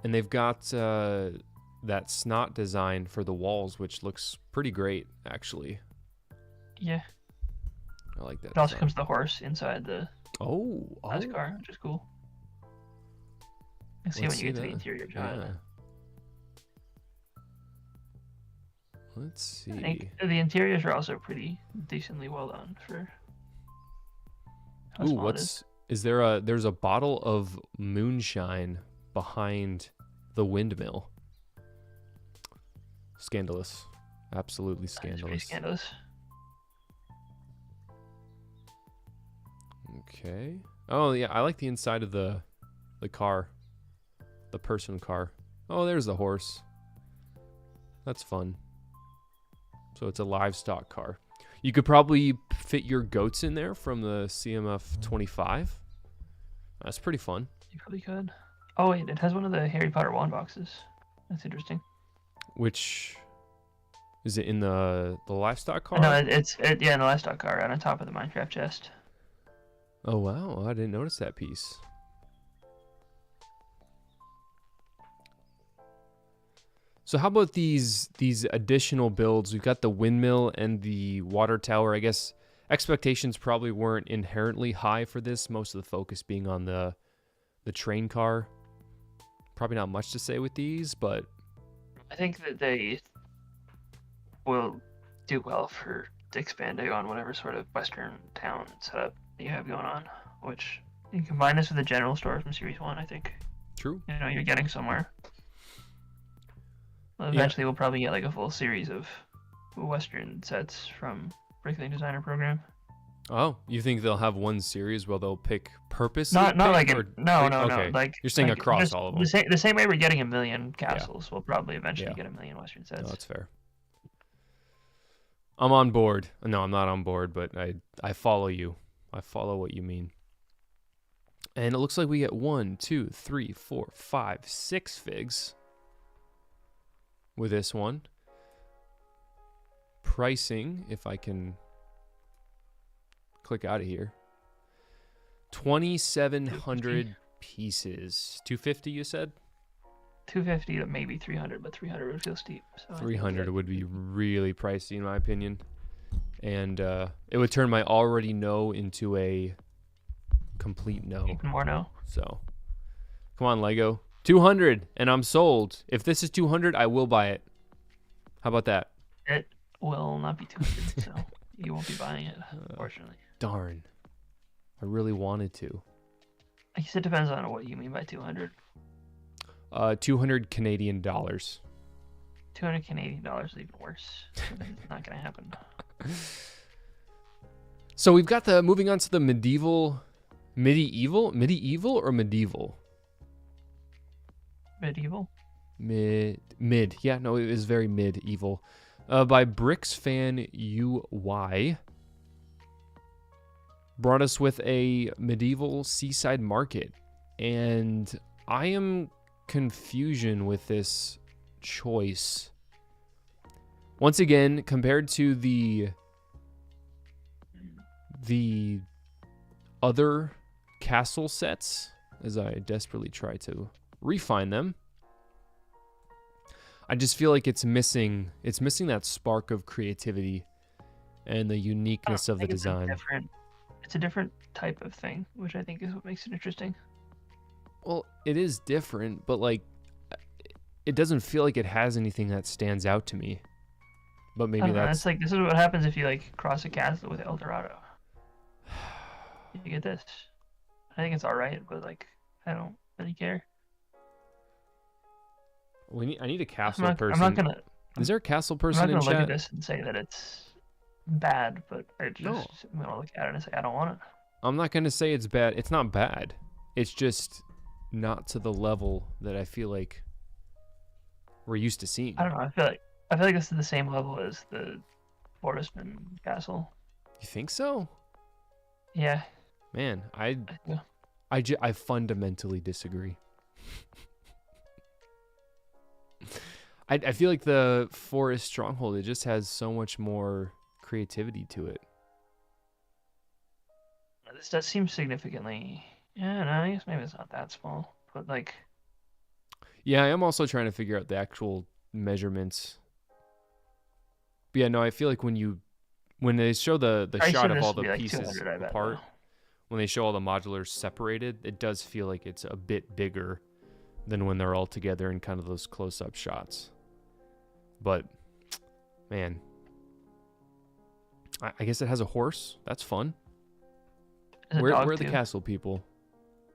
and they've got that snot design for the walls, which looks pretty great, actually. Yeah. I like that. It also design. comes the horse inside the Oh, last car, which is cool. You see Let's when you get to the that. interior shot. Yeah. Let's see. I think the interiors are also pretty decently well done for how Ooh, small it is. is there there's a bottle of moonshine behind the windmill. Scandalous. Absolutely It's pretty scandalous. scandalous. Okay. Oh yeah, I like the inside of the car. The person car. Oh, there's the horse. That's fun. So it's a livestock car. You could probably fit your goats in there from the CMF 25. That's pretty fun. You probably could. Oh wait, it has one of the Harry Potter wand boxes. That's interesting. Which is it in the livestock car? No, it's in the livestock car right on top of the Minecraft chest. Oh wow, I didn't notice that piece. So how about these additional builds? We've got the windmill and the water tower. I guess expectations probably weren't inherently high for this. Most of the focus being on the train car. Probably not much to say with these, but I think that they will do well for expanding on whatever sort of Western town setup that you have going on. Which you combine this with the general store from Series 1, I think. true. You know, you're getting somewhere. Eventually, we'll probably get like a full series of Western sets from Bricklink Designer Program. Oh, you think they'll have one series where they'll pick purpose? Not like or, no. okay. Like You're saying like across just all of them. The same way we're getting a million castles, we'll probably eventually Yeah. get a million Western No, sets. that's fair. I'm on board. No, I'm not on board, but I follow you. I follow what you mean. And it looks like we get 1, 2, 3, 4, 5, 6 figs with this one. Pricing, if I can click out of here. 2,700 pieces. 250, you said? 250 to maybe 300, but 300 would feel steep. So I think 300 would be really pricey in my opinion, and it would turn my already no into a complete no. even more no. So come on, Lego. 200 and I'm sold. If this is 200, I will buy it. How about that? will not be 200, so you won't be buying it, unfortunately. Darn. I really wanted to. I guess it depends on what you mean by 200. 200 Canadian dollars. 200 Canadian dollars is even worse. It's not going to happen. So we've got moving on to the medieval or medieval? Medieval? Mid. Yeah, no, it is very medieval. By Bricks Fan UY. Brought us with a medieval seaside market. And I am confusion with this choice. Once again, compared to the other castle sets, as I desperately try to refine them, I just feel like it's missing that spark of creativity and the uniqueness of the design. It's a different type of thing, which I think is what makes it interesting. Well, it is different, but like it doesn't feel like it has anything that stands out to me. But maybe that's like, this is what happens if you like cross a castle with El Dorado. You get this. I think it's all right, but like I don't really care. I need a castle person. I'm not gonna. Is there a castle person in chat? I'm not gonna look at this and say that it's bad, but I'm gonna look at it and say I don't want it. I'm not gonna say it's bad. It's not bad. It's just not to the level that I feel like we're used to seeing. I don't know. I feel like this is the same level as the Forestman Castle. You think so? Yeah. Man, I fundamentally disagree. I feel like the Forest Stronghold, it just has so much more creativity to it. This does seem significantly. Yeah, no, I guess maybe it's not that small, but like. Yeah, I am also trying to figure out the actual measurements. But yeah, no, I feel like when they show the shot of all the pieces apart, when they show all the modulars separated, it does feel like it's a bit bigger than when they're all together in kind of those close-up shots. But, man, I guess it has a horse. That's fun. Where are the castle people?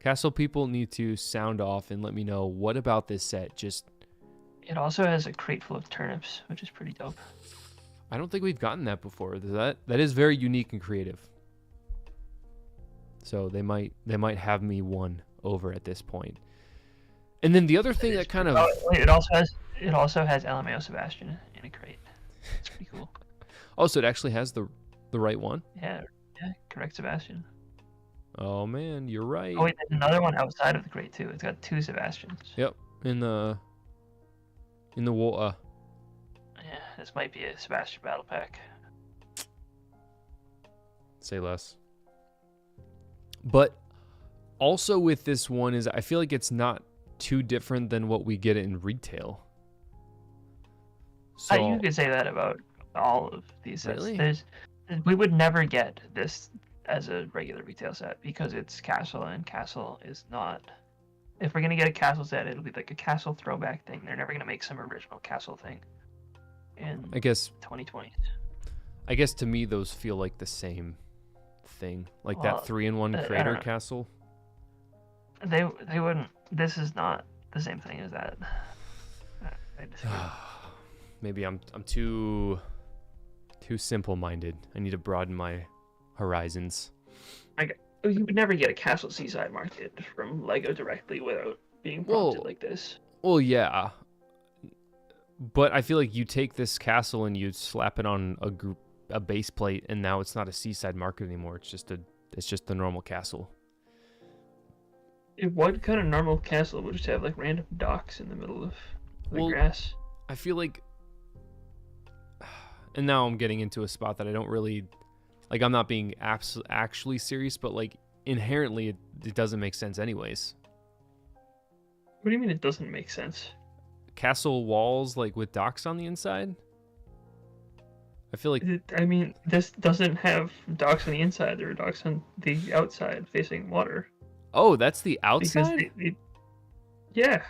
Castle people need to sound off and let me know what about this set just... It also has a crate full of turnips, which is pretty dope. I don't think we've gotten that before. That is very unique and creative. So they might have me won over at this point. And then the other thing that kind of... It also has LMAO Sebastian in a crate. It's pretty cool. Oh, so it actually has the right one? Yeah, correct Sebastian. Oh man, you're right. Oh wait, there's another one outside of the crate too. It's got 2 Sebastians. Yep, in the wall. Yeah, this might be a Sebastian battle pack. Say less. But also with this one is I feel like it's not too different than what we get in retail. So you could say that about all of these sets. Really? We would never get this as a regular retail set because it's Castle, and Castle is not. If we're gonna get a Castle set, it'll be like a Castle throwback thing. They're never gonna make some original Castle thing in 2020. I guess to me those feel like the same thing, like that 3-in-1 Crater Castle. They wouldn't. This is not the same thing as that. I disagree. Maybe I'm too simple-minded. I need to broaden my horizons. You would never get a Castle Seaside Market from Lego directly without being prompted like this. Well, yeah. But I feel like you take this castle and you slap it on a base plate, and now it's not a Seaside Market anymore. It's just the normal castle. What kind of normal castle would just have like random docks in the middle of the grass? I feel like, and now I'm getting into a spot that I don't really, like I'm not being actually serious, but like inherently it doesn't make sense anyways. What do you mean it doesn't make sense? Castle walls like with docks on the inside? I feel like... I mean, this doesn't have docks on the inside. There are docks on the outside facing water. Oh, that's the outside? Yeah.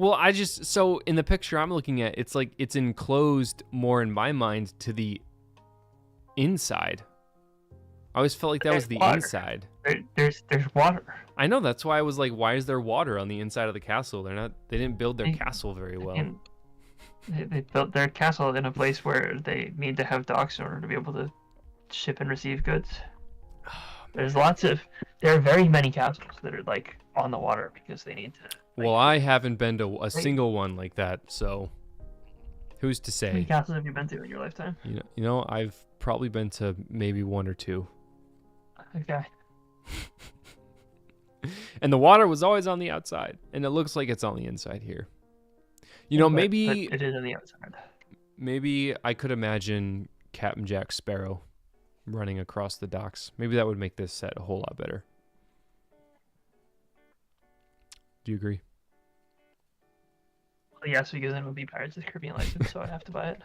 Well, so in the picture I'm looking at, it's like it's enclosed more in my mind to the inside. I always felt like that was the water. inside. There's water. I know, that's why I was like, why is there water on the inside of the castle? They didn't build their castle very well. They built their castle in a place where they need to have docks in order to be able to ship and receive goods. There are very many castles that are like on the water because they need to. Well, I haven't been to a single one like that, so who's to say? How many castles have you been to in your lifetime? You know, I've probably been to maybe one or two. Okay. And the water was always on the outside, and it looks like it's on the inside here. You know, maybe but it is on the outside. Maybe I could imagine Captain Jack Sparrow running across the docks. Maybe that would make this set a whole lot better. Do you agree? Well, yes, because then it would be Pirates of the Caribbean license, so I'd have to buy it.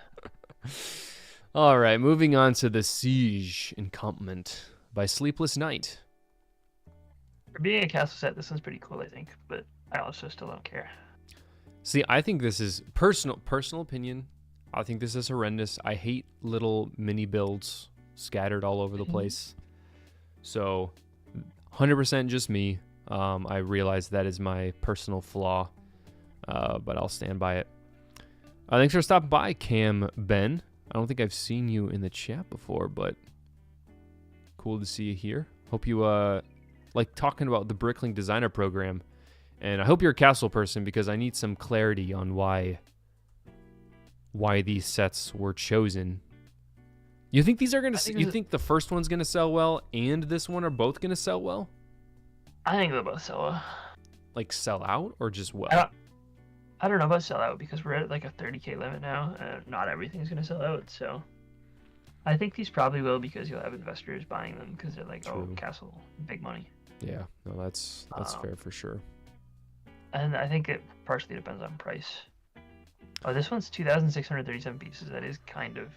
All right, moving on to the Siege Encampment by Sleepless Night. For being a castle set, this one's pretty cool, I think, but I also still don't care. See, I think this is personal opinion. I think this is horrendous. I hate little mini builds scattered all over the place. So 100% just me. I realize that is my personal flaw, but I'll stand by it. Thanks for stopping by, Cam Ben. I don't think I've seen you in the chat before, but cool to see you here. Hope you like talking about the Bricklink Designer Program. And I hope you're a castle person because I need some clarity on why these sets were chosen. You think these are gonna? You think the first one's gonna sell well, and this one are both gonna sell well? I think they'll both sell well. Like sell out or just well? I don't know about sell out because we're at like a 30K limit now, and not everything's gonna sell out. So I think these probably will because you'll have investors buying them because they're like, True. Oh, castle, big money. Yeah, no, that's fair for sure. And I think it partially depends on price. Oh, this one's 2,637 pieces. That is kind of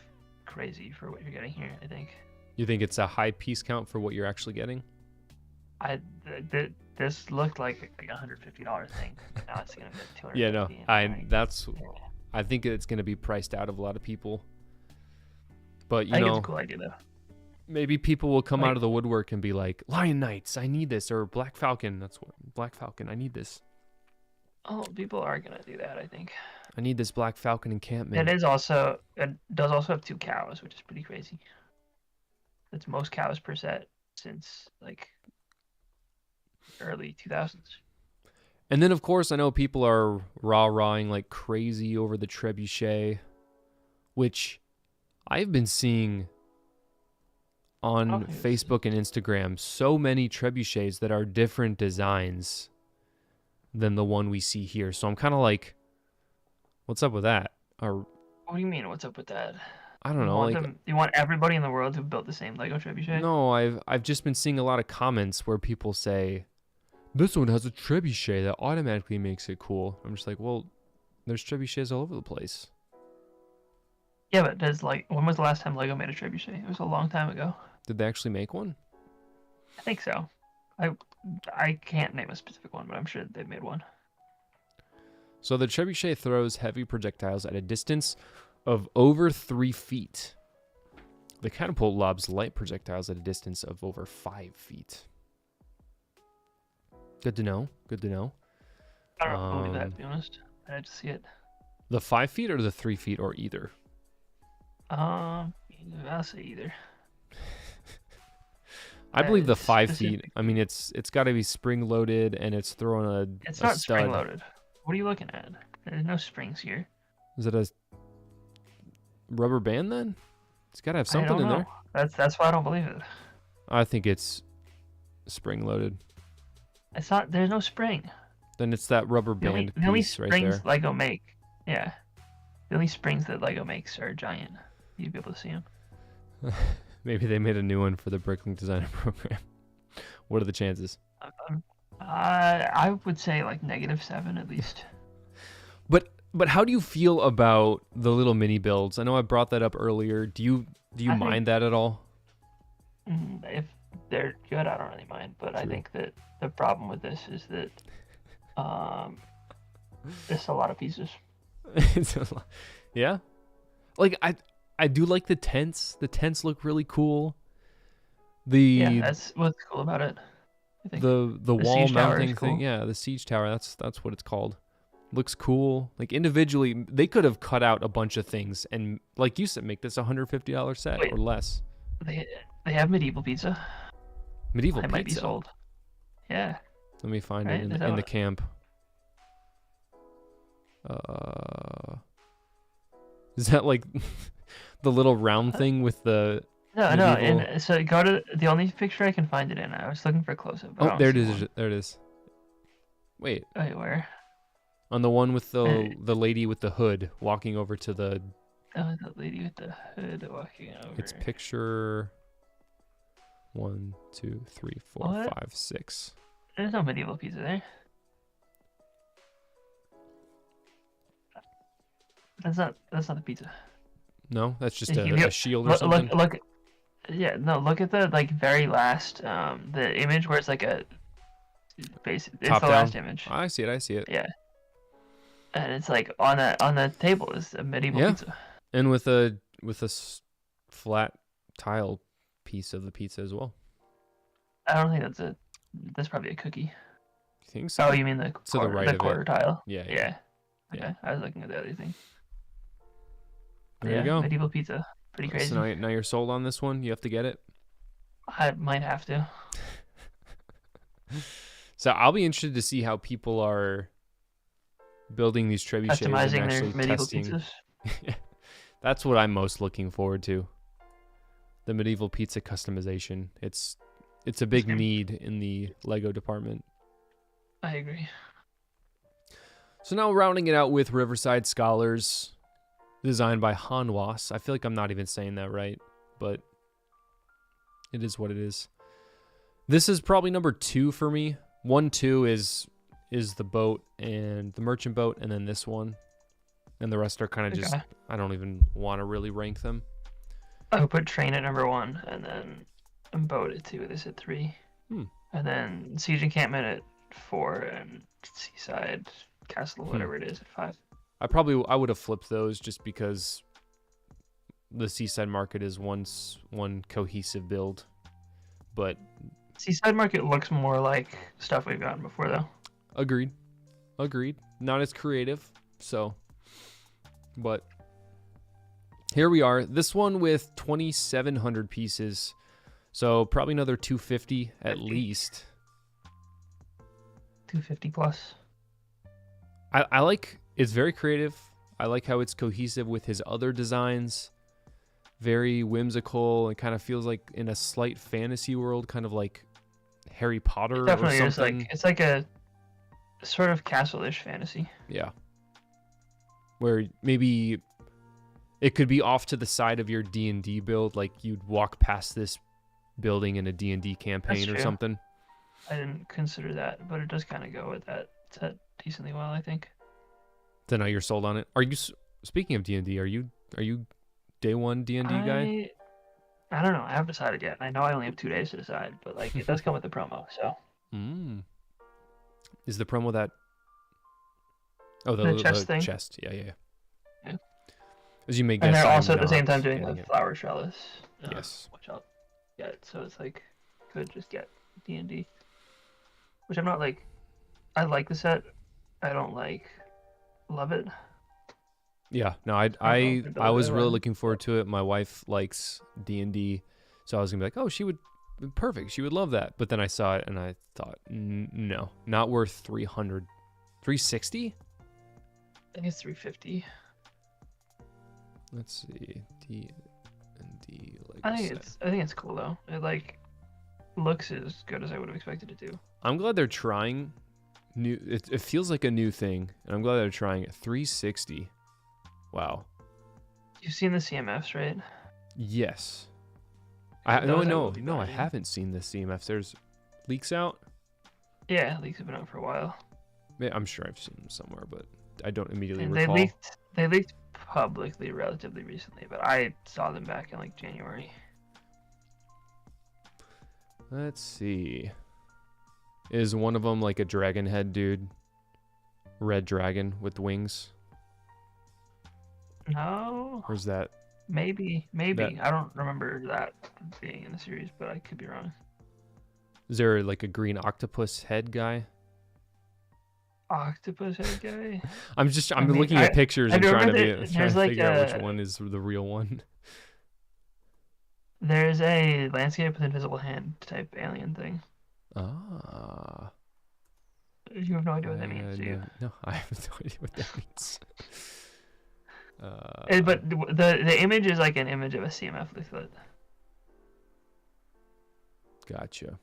crazy for what you're getting here, I think. You think it's a high piece count for what you're actually getting? This looked like a $150 thing, but now it's gonna be $250. Yeah, no, I think it's gonna be priced out of a lot of people. But I think it's a cool idea though. Maybe people will come out of the woodwork and be like, Lion Knights, I need this, or Black Falcon. Black Falcon, I need this. Oh, people are gonna do that, I think. I need this Black Falcon encampment. It does also have 2 cows, which is pretty crazy. That's most cows per set since like early 2000s. And then of course I know people are rah-rahing like crazy over the trebuchet, which I've been seeing on Facebook and Instagram so many trebuchets that are different designs than the one we see here. So I'm kind of like, what's up with that? Or what do you mean? What's up with that? I don't know. You want everybody in the world to build the same Lego trebuchet? No, I've just been seeing a lot of comments where people say, this one has a trebuchet that automatically makes it cool. I'm just like, well, there's trebuchets all over the place. Yeah, but when was the last time Lego made a trebuchet? It was a long time ago. Did they actually make one? I think so. I can't name a specific one, but I'm sure they've made one. So the trebuchet throws heavy projectiles at a distance of over 3 feet. The catapult lobs light projectiles at a distance of over 5 feet. Good to know. Good to know. I don't believe that, to be honest. I had to see it. The 5 feet or the 3 feet or either? I'll say either. I believe the 5 feet. I mean, it's got to be spring loaded and it's throwing a It's not stud. spring loaded. What are you looking at? There's no springs here. Is it a rubber band then? It's got to have something in there. That's why I don't believe it. I think it's spring loaded. It's not. There's no spring. Then it's that rubber band the only piece right springs there. Lego make, yeah. The only springs that Lego makes are giant. You'd be able to see them. Maybe they made a new one for the Bricklink Designer Program. What are the chances? I would say like -7 at least. But how do you feel about the little mini builds? I know I brought that up earlier. Do you mind that at all? If they're good, I don't really mind. But True. I think that the problem with this is that It's a lot of pieces. It's a lot. Yeah. Like I do like the tents. The tents look really cool. Yeah, The that's what's cool about it. I think the the wall siege tower is mounting thing. cool. Yeah, the siege tower. That's what it's called. Looks cool. Like individually, they could have cut out a bunch of things and, like you said, make this $150 set Wait, or less. they they have medieval pizza. Medieval I might be pizza. sold. Yeah, Let me find it right. Is that in the what? camp. Uh, is that like the little round thing with the No, no. medieval? And so go to the only picture I can find it in. I was looking for a close up, but I Oh, don't there it see is. one. There it is. Wait, Wait, where? on the one with Uh, the lady with the hood walking over to the. Oh, the lady with the hood walking It's over. picture 1, 2, 3, 4, What? 5, 6. There's no medieval pizza there. That's not the pizza. No, that's just If you a shield or look, something. look, yeah, no, look at the like very last the image where it's like a base. It's Top the last down. image. I see it. I see it. Yeah, and it's like on the table is a medieval Yeah, pizza. and with flat tile piece of the pizza as well. I don't think that's probably a cookie. You think so? Oh, you mean the To the right the of it. quarter tile? Yeah, yeah. Yeah. Yeah. Okay, I was looking at the other thing. There you Yeah, go. medieval pizza, pretty crazy. So now you're sold on this one. You have to get it. I might have to. So I'll be interested to see how people are building these trebuchets and Customizing their actually medieval testing. pizzas. That's what I'm most looking forward to. The medieval pizza customization. It's a big Same. need in the Lego department. I agree. So now rounding it out with Riverside Scholars, designed by Hanwas. I feel like I'm not even saying that right, but it is what it is. This is probably number 2 for me. 1, 2 is the boat and the merchant boat, and then this one. And the rest are kind of just, I don't even want to really rank them. I would put train at number 1, and then boat at 2. This at 3. And then siege encampment at 4, and seaside castle, whatever it is, at 5. I would have flipped those just because the seaside market is one cohesive build, but Seaside market looks more like stuff we've gotten before, though. agreed. Not as creative, so, but here we are. This one with 2,700 pieces, so probably another 250 at least. 250 plus. I like, it's very creative. I like how it's cohesive with his other designs. Very whimsical and kind of feels like in a slight fantasy world, kind of like Harry Potter It definitely or something. is it's like a sort of castle-ish fantasy. Yeah. Where maybe it could be off to the side of your D&D build, like you'd walk past this building in a D&D campaign or something. I didn't consider that, but it does kind of go with that set decently well, I think. Then now you're sold on it. Are you, speaking of D&D, are you day one D&D guy? I don't know. I haven't decided yet. I know I only have 2 days to decide, but like it does come with the promo, so. Is the promo that? Oh, the chest thing. Chest. Yeah. Yeah. As you may guess, And they're I'm also at the same not time doing getting the it. flower trellis. Yes. Which I'll get. So it's like, could just get D&D. Which I'm not like, I like the set. I don't like, love it. Yeah, no, I was really looking forward to it. My wife likes D&D, so I was gonna be like, oh, she would, perfect, she would love that. But then I saw it and I thought, no, not worth 300, 360. I think it's 350. Let's see, D&D. I think it's cool though. It like looks as good as I would have expected it to. I'm glad they're trying new. It feels like a new thing, and I'm glad they're trying it. 360. Wow. You've seen the CMFs, right? Yes. I haven't seen the CMFs. There's leaks out. Yeah, leaks have been out for a while. Yeah, I'm sure I've seen them somewhere, but I don't immediately And recall. they leaked publicly relatively recently, but I saw them back in like January. Let's see. Is one of them like a dragon head dude? red dragon with wings? No. Or is that Maybe. that? I don't remember that being in the series, but I could be wrong. Is there like a green octopus head guy? Octopus head guy? I'm mean, looking at pictures and trying to there's like figure out which one is the real one. There's a landscape with invisible hand type alien thing. Ah. You have no idea what that means, do you? No, I have no idea what that means. But the image is like an image of a CMF leaflet. Gotcha.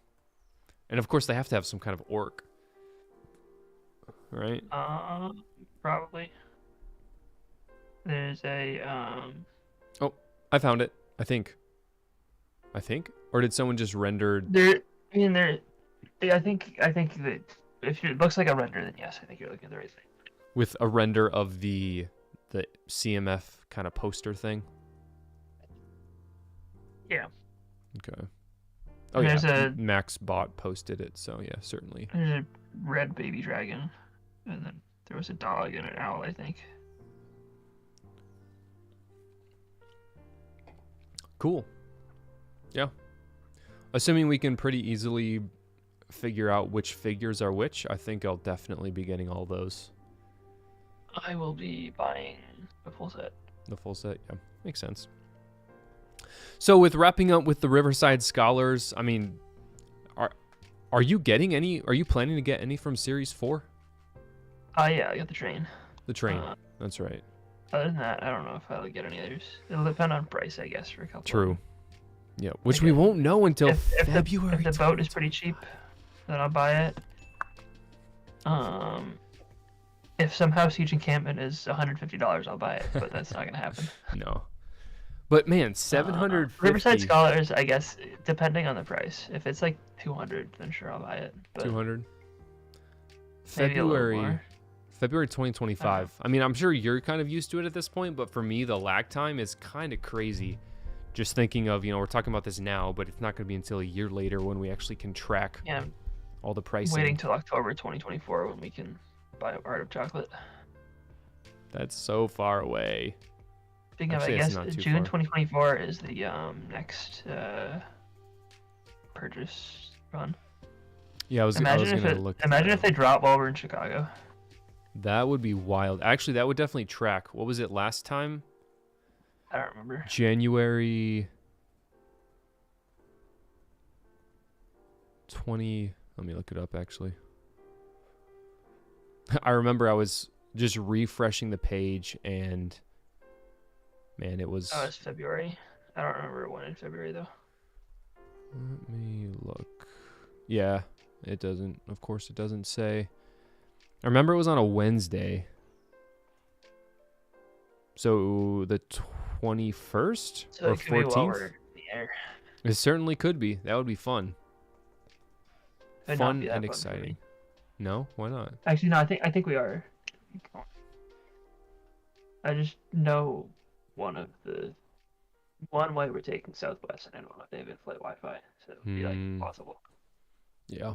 And of course, they have to have some kind of orc, right? Probably. There's a Oh, I found it. I think. Or did someone just render? there. I mean, there. I think that if it looks like a render, then yes, I think you're looking at the right thing. With a render of the CMF kind of poster thing. Yeah. Okay. Oh There's yeah, Max Bot posted it, so yeah, certainly. There's a red baby dragon, and then there was a dog and an owl, I think. Cool. Yeah. Assuming we can pretty easily figure out which figures are which, I think I'll definitely be getting all those. I will be buying the full set. The full set, yeah, makes sense. So with wrapping up with the Riverside Scholars, I mean, are you getting any? Are you planning to get any from Series 4? Yeah, I got the train. The train, that's right. Other than that, I don't know if I'll get any others. It'll depend on price, I guess, for a couple. True. Yeah, which we won't know until February. If the boat is pretty cheap, then I'll buy it. If somehow Siege Encampment is $150, I'll buy it, but that's not gonna happen. No. But man, 750. Riverside Scholars, I guess, depending on the price. If it's like 200, then sure I'll buy it. But 200. maybe a little more. February 2025. I mean, I'm sure you're kind of used to it at this point, but for me, the lag time is kind of crazy. Just thinking of, we're talking about this now, but it's not going to be until a year later when we actually can track all the pricing. Waiting till October 2024 when we can buy Art of Chocolate. That's so far away. Speaking of, I guess June 2024 is the next purchase run. Yeah, I was going to look. Imagine if they drop while we're in Chicago. That would be wild. Actually, that would definitely track. What was it last time? I don't remember. January 20. Let me look it up, actually. I remember I was just refreshing the page, and man, it was... Oh, it's February. I don't remember when in February, though. Let me look. Yeah, it doesn't. Of course, it doesn't say. I remember it was on a Wednesday. So the 21st so or it could 14th? Be while we're in the air. It certainly could be. That would be fun. Fun and exciting. No, why not? Actually, no. I think we are. I just know one way we're taking Southwest, and I don't know if they have in-flight Wi-Fi, so it would be like possible. Yeah.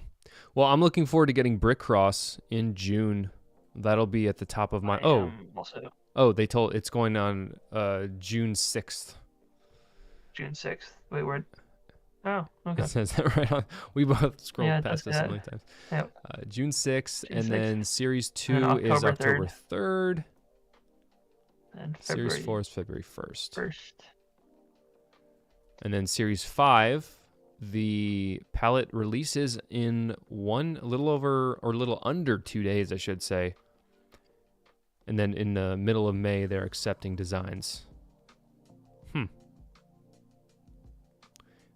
Well, I'm looking forward to getting Brick Cross in June. That'll be at the top of my. Also. Oh, they told it's going on June 6th. June 6th. Wait, where? Oh, okay. It says that right on. We both scrolled past this so many times. Yep. June 6th, and 6th. then Series 2 is October 3rd. And Series 4 is February 1st. And then Series 5, the palette releases in a little under 2 days, I should say. And then in the middle of May, they're accepting designs.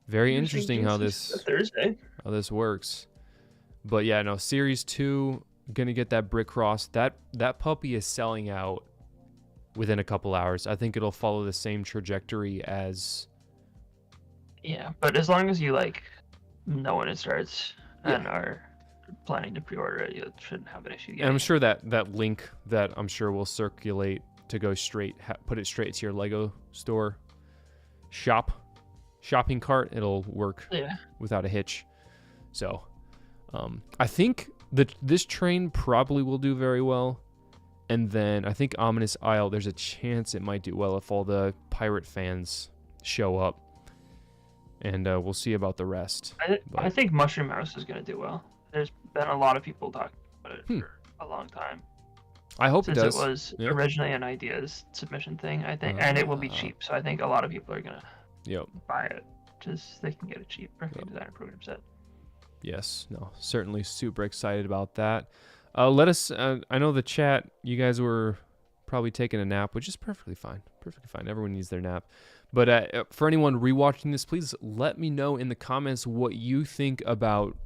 Very interesting how this works. But yeah, no, Series 2, gonna get that Brick Cross. That puppy is selling out within a couple hours. I think it'll follow the same trajectory as... Yeah, but as long as you know when it starts and are planning to pre-order it, you shouldn't have an issue getting and I'm sure that link that I'm sure will circulate to go put it straight to your Lego store shopping cart, it'll work without a hitch. So I think This train probably will do very well. And then I think Ominous Isle, there's a chance it might do well if all the pirate fans show up. And we'll see about the rest. I think Mushroom House is going to do well. There's been a lot of people talking about it for a long time. I hope it does. Since it was originally an ideas submission thing, I think, and it will be cheap. So I think a lot of people are going to buy it just so they can get a cheap Bricklink Designer Program set. Yes, no, certainly super excited about that. Let us, I know the chat, you guys were probably taking a nap, which is perfectly fine. Perfectly fine. Everyone needs their nap. But for anyone rewatching this, please let me know in the comments what you think about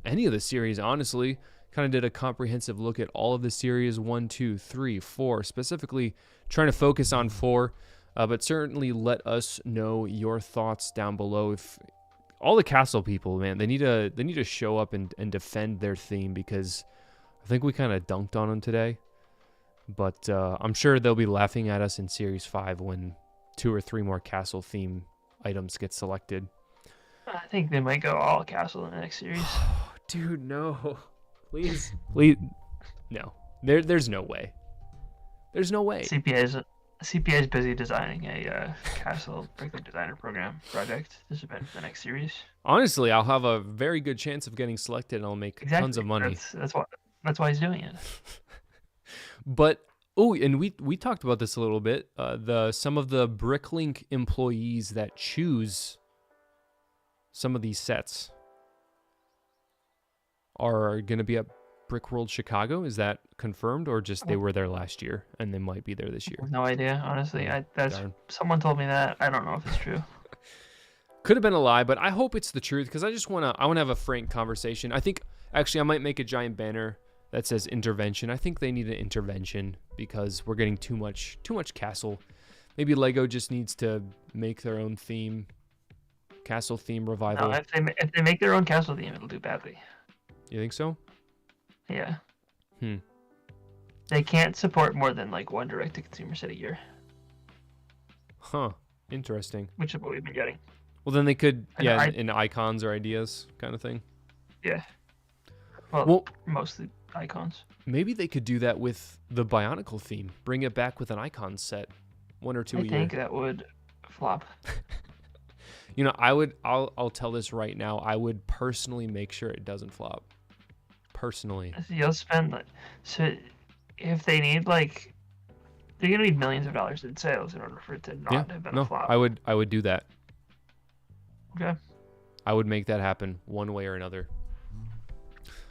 any of the series, honestly. Kind of did a comprehensive look at all of the series, 1, 2, 3, 4, specifically trying to focus on 4. But certainly let us know your thoughts down below. If all the castle people, man, they need to show up and defend their theme, because I think we kind of dunked on them today. But I'm sure they'll be laughing at us in Series 5 when 2 or 3 more castle theme items get selected. I think they might go all castle in the next series. Dude, no. Please. No. There's no way. There's no way. CPA is busy designing a castle Bricklink Designer Program project. This has been for the next series. Honestly, I'll have a very good chance of getting selected, and I'll make tons of money. That's why he's doing it. But and we talked about this a little bit. Some of the Bricklink employees that choose some of these sets are going to be at Brickworld Chicago. Is that confirmed, or just they were there last year and they might be there this year? No idea, honestly. Someone told me that. I don't know if it's true. Could have been a lie, but I hope it's the truth, because I want to have a frank conversation. I think actually I might make a giant banner that says intervention. I think they need an intervention because we're getting too much castle. Maybe Lego just needs to make their own theme, castle theme revival. No, if they make their own castle theme, it'll do badly. You think so? Yeah. They can't support more than like one direct-to-consumer set a year. Huh. Interesting. Which is what we've been getting. Well, then they could, in icons or ideas kind of thing. Yeah. Well, mostly icons. Maybe they could do that with the Bionicle theme. Bring it back with an icon set, 1 or 2 a year. I think that would flop. I'll tell this right now. I would personally make sure it doesn't flop. Personally. You'll spend so if they need they're gonna need millions of dollars in sales in order for it to not have been a flop. I would do that. Okay. I would make that happen one way or another.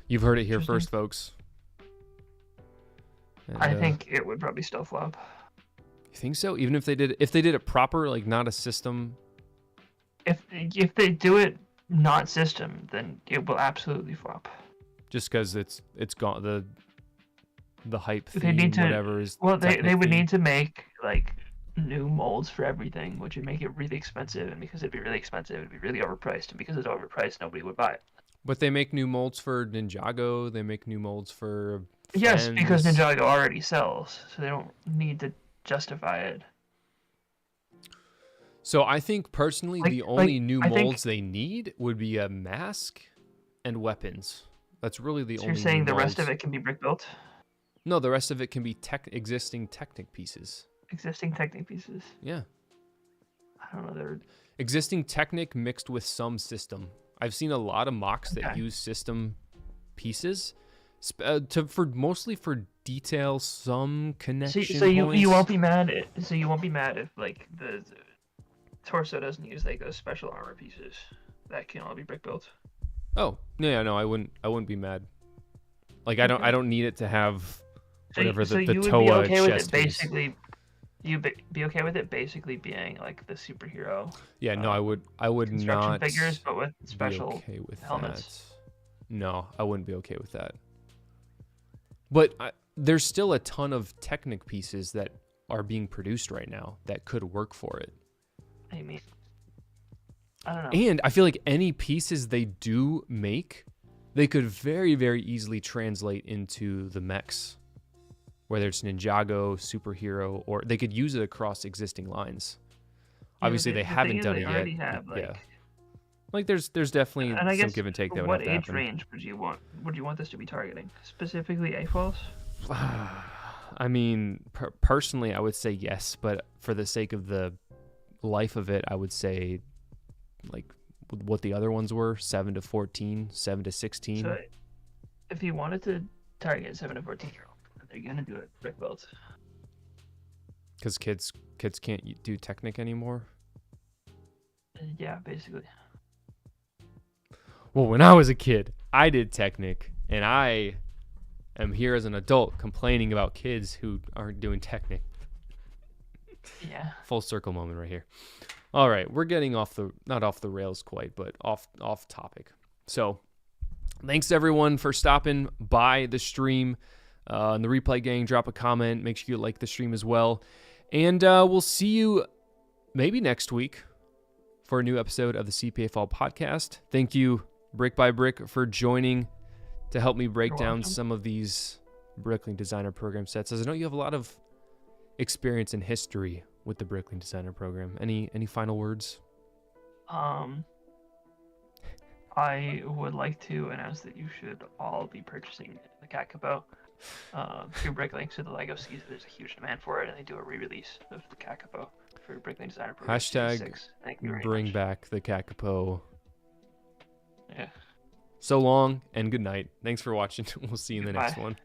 You've heard it here first, folks. And, I think it would probably still flop. You think so? Even if they did it proper, like not a system. If they do it not system, then it will absolutely flop. Just because it's gone, the hype theme, whatever is. Well, they would need to make new molds for everything, which would make it really expensive, and because it'd be really expensive, it'd be really overpriced, and because it's overpriced, nobody would buy it. But they make new molds for Ninjago. They make new molds for Friends. Yes, because Ninjago already sells, so they don't need to justify it. So I think personally, the only new molds they need would be a mask and weapons. That's really the only. You're saying the rest of it can be brick built? No, the rest of it can be existing Technic pieces. Existing Technic pieces? Yeah. I don't know. They're existing Technic mixed with some system. I've seen a lot of mocks that use system pieces mostly for detail, some connection. So you won't be mad. You won't be mad if the torso doesn't use those special armor pieces that can all be brick built. Oh no, I wouldn't be mad. I don't need it to have whatever the you Toa would be okay with chest it basically. You'd be okay with it basically being the superhero. Yeah, no, I would not. Figures, but with special okay with helmets. That. No, I wouldn't be okay with that. But there's still a ton of Technic pieces that are being produced right now that could work for it. I mean, I don't know. And I feel like any pieces they do make, they could very, very easily translate into the mechs. Whether it's Ninjago, superhero, or they could use it across existing lines. Obviously, they haven't done it yet. Like there's definitely And I some guess give and take that would what have to age happen. range would you want this to be targeting? Specifically AFOLs? I mean, personally, I would say yes, but for the sake of the life of it, I would say like what the other ones were, 7 to 14, 7 to 16. So if you wanted to target 7 to 14-year-old, they're gonna do it brick builds. Because kids can't do Technic anymore. Yeah, basically. Well, when I was a kid, I did Technic, and I am here as an adult complaining about kids who aren't doing Technic. Yeah. Full circle moment right here. All right, we're getting not off the rails quite, but off topic. So, thanks everyone for stopping by the stream. And the replay gang, drop a comment. Make sure you like the stream as well. And we'll see you maybe next week for a new episode of the CPA-fol podcast. Thank you, Brick by Brick, for joining to help me break down some of these Bricklink Designer Program sets, as I know you have a lot of experience and history with the Bricklink Designer Program. Any final words? I would like to announce that you should all be purchasing the Cat Capo through Bricklink. So the LEGO sees there's a huge demand for it, and they do a re-release of the Cat Capo for Bricklink Designer Program Series 6. Thank you very bring much. back the Cat Capo. Yeah. So long and good night. Thanks for watching. We'll see you in the next Goodbye. one.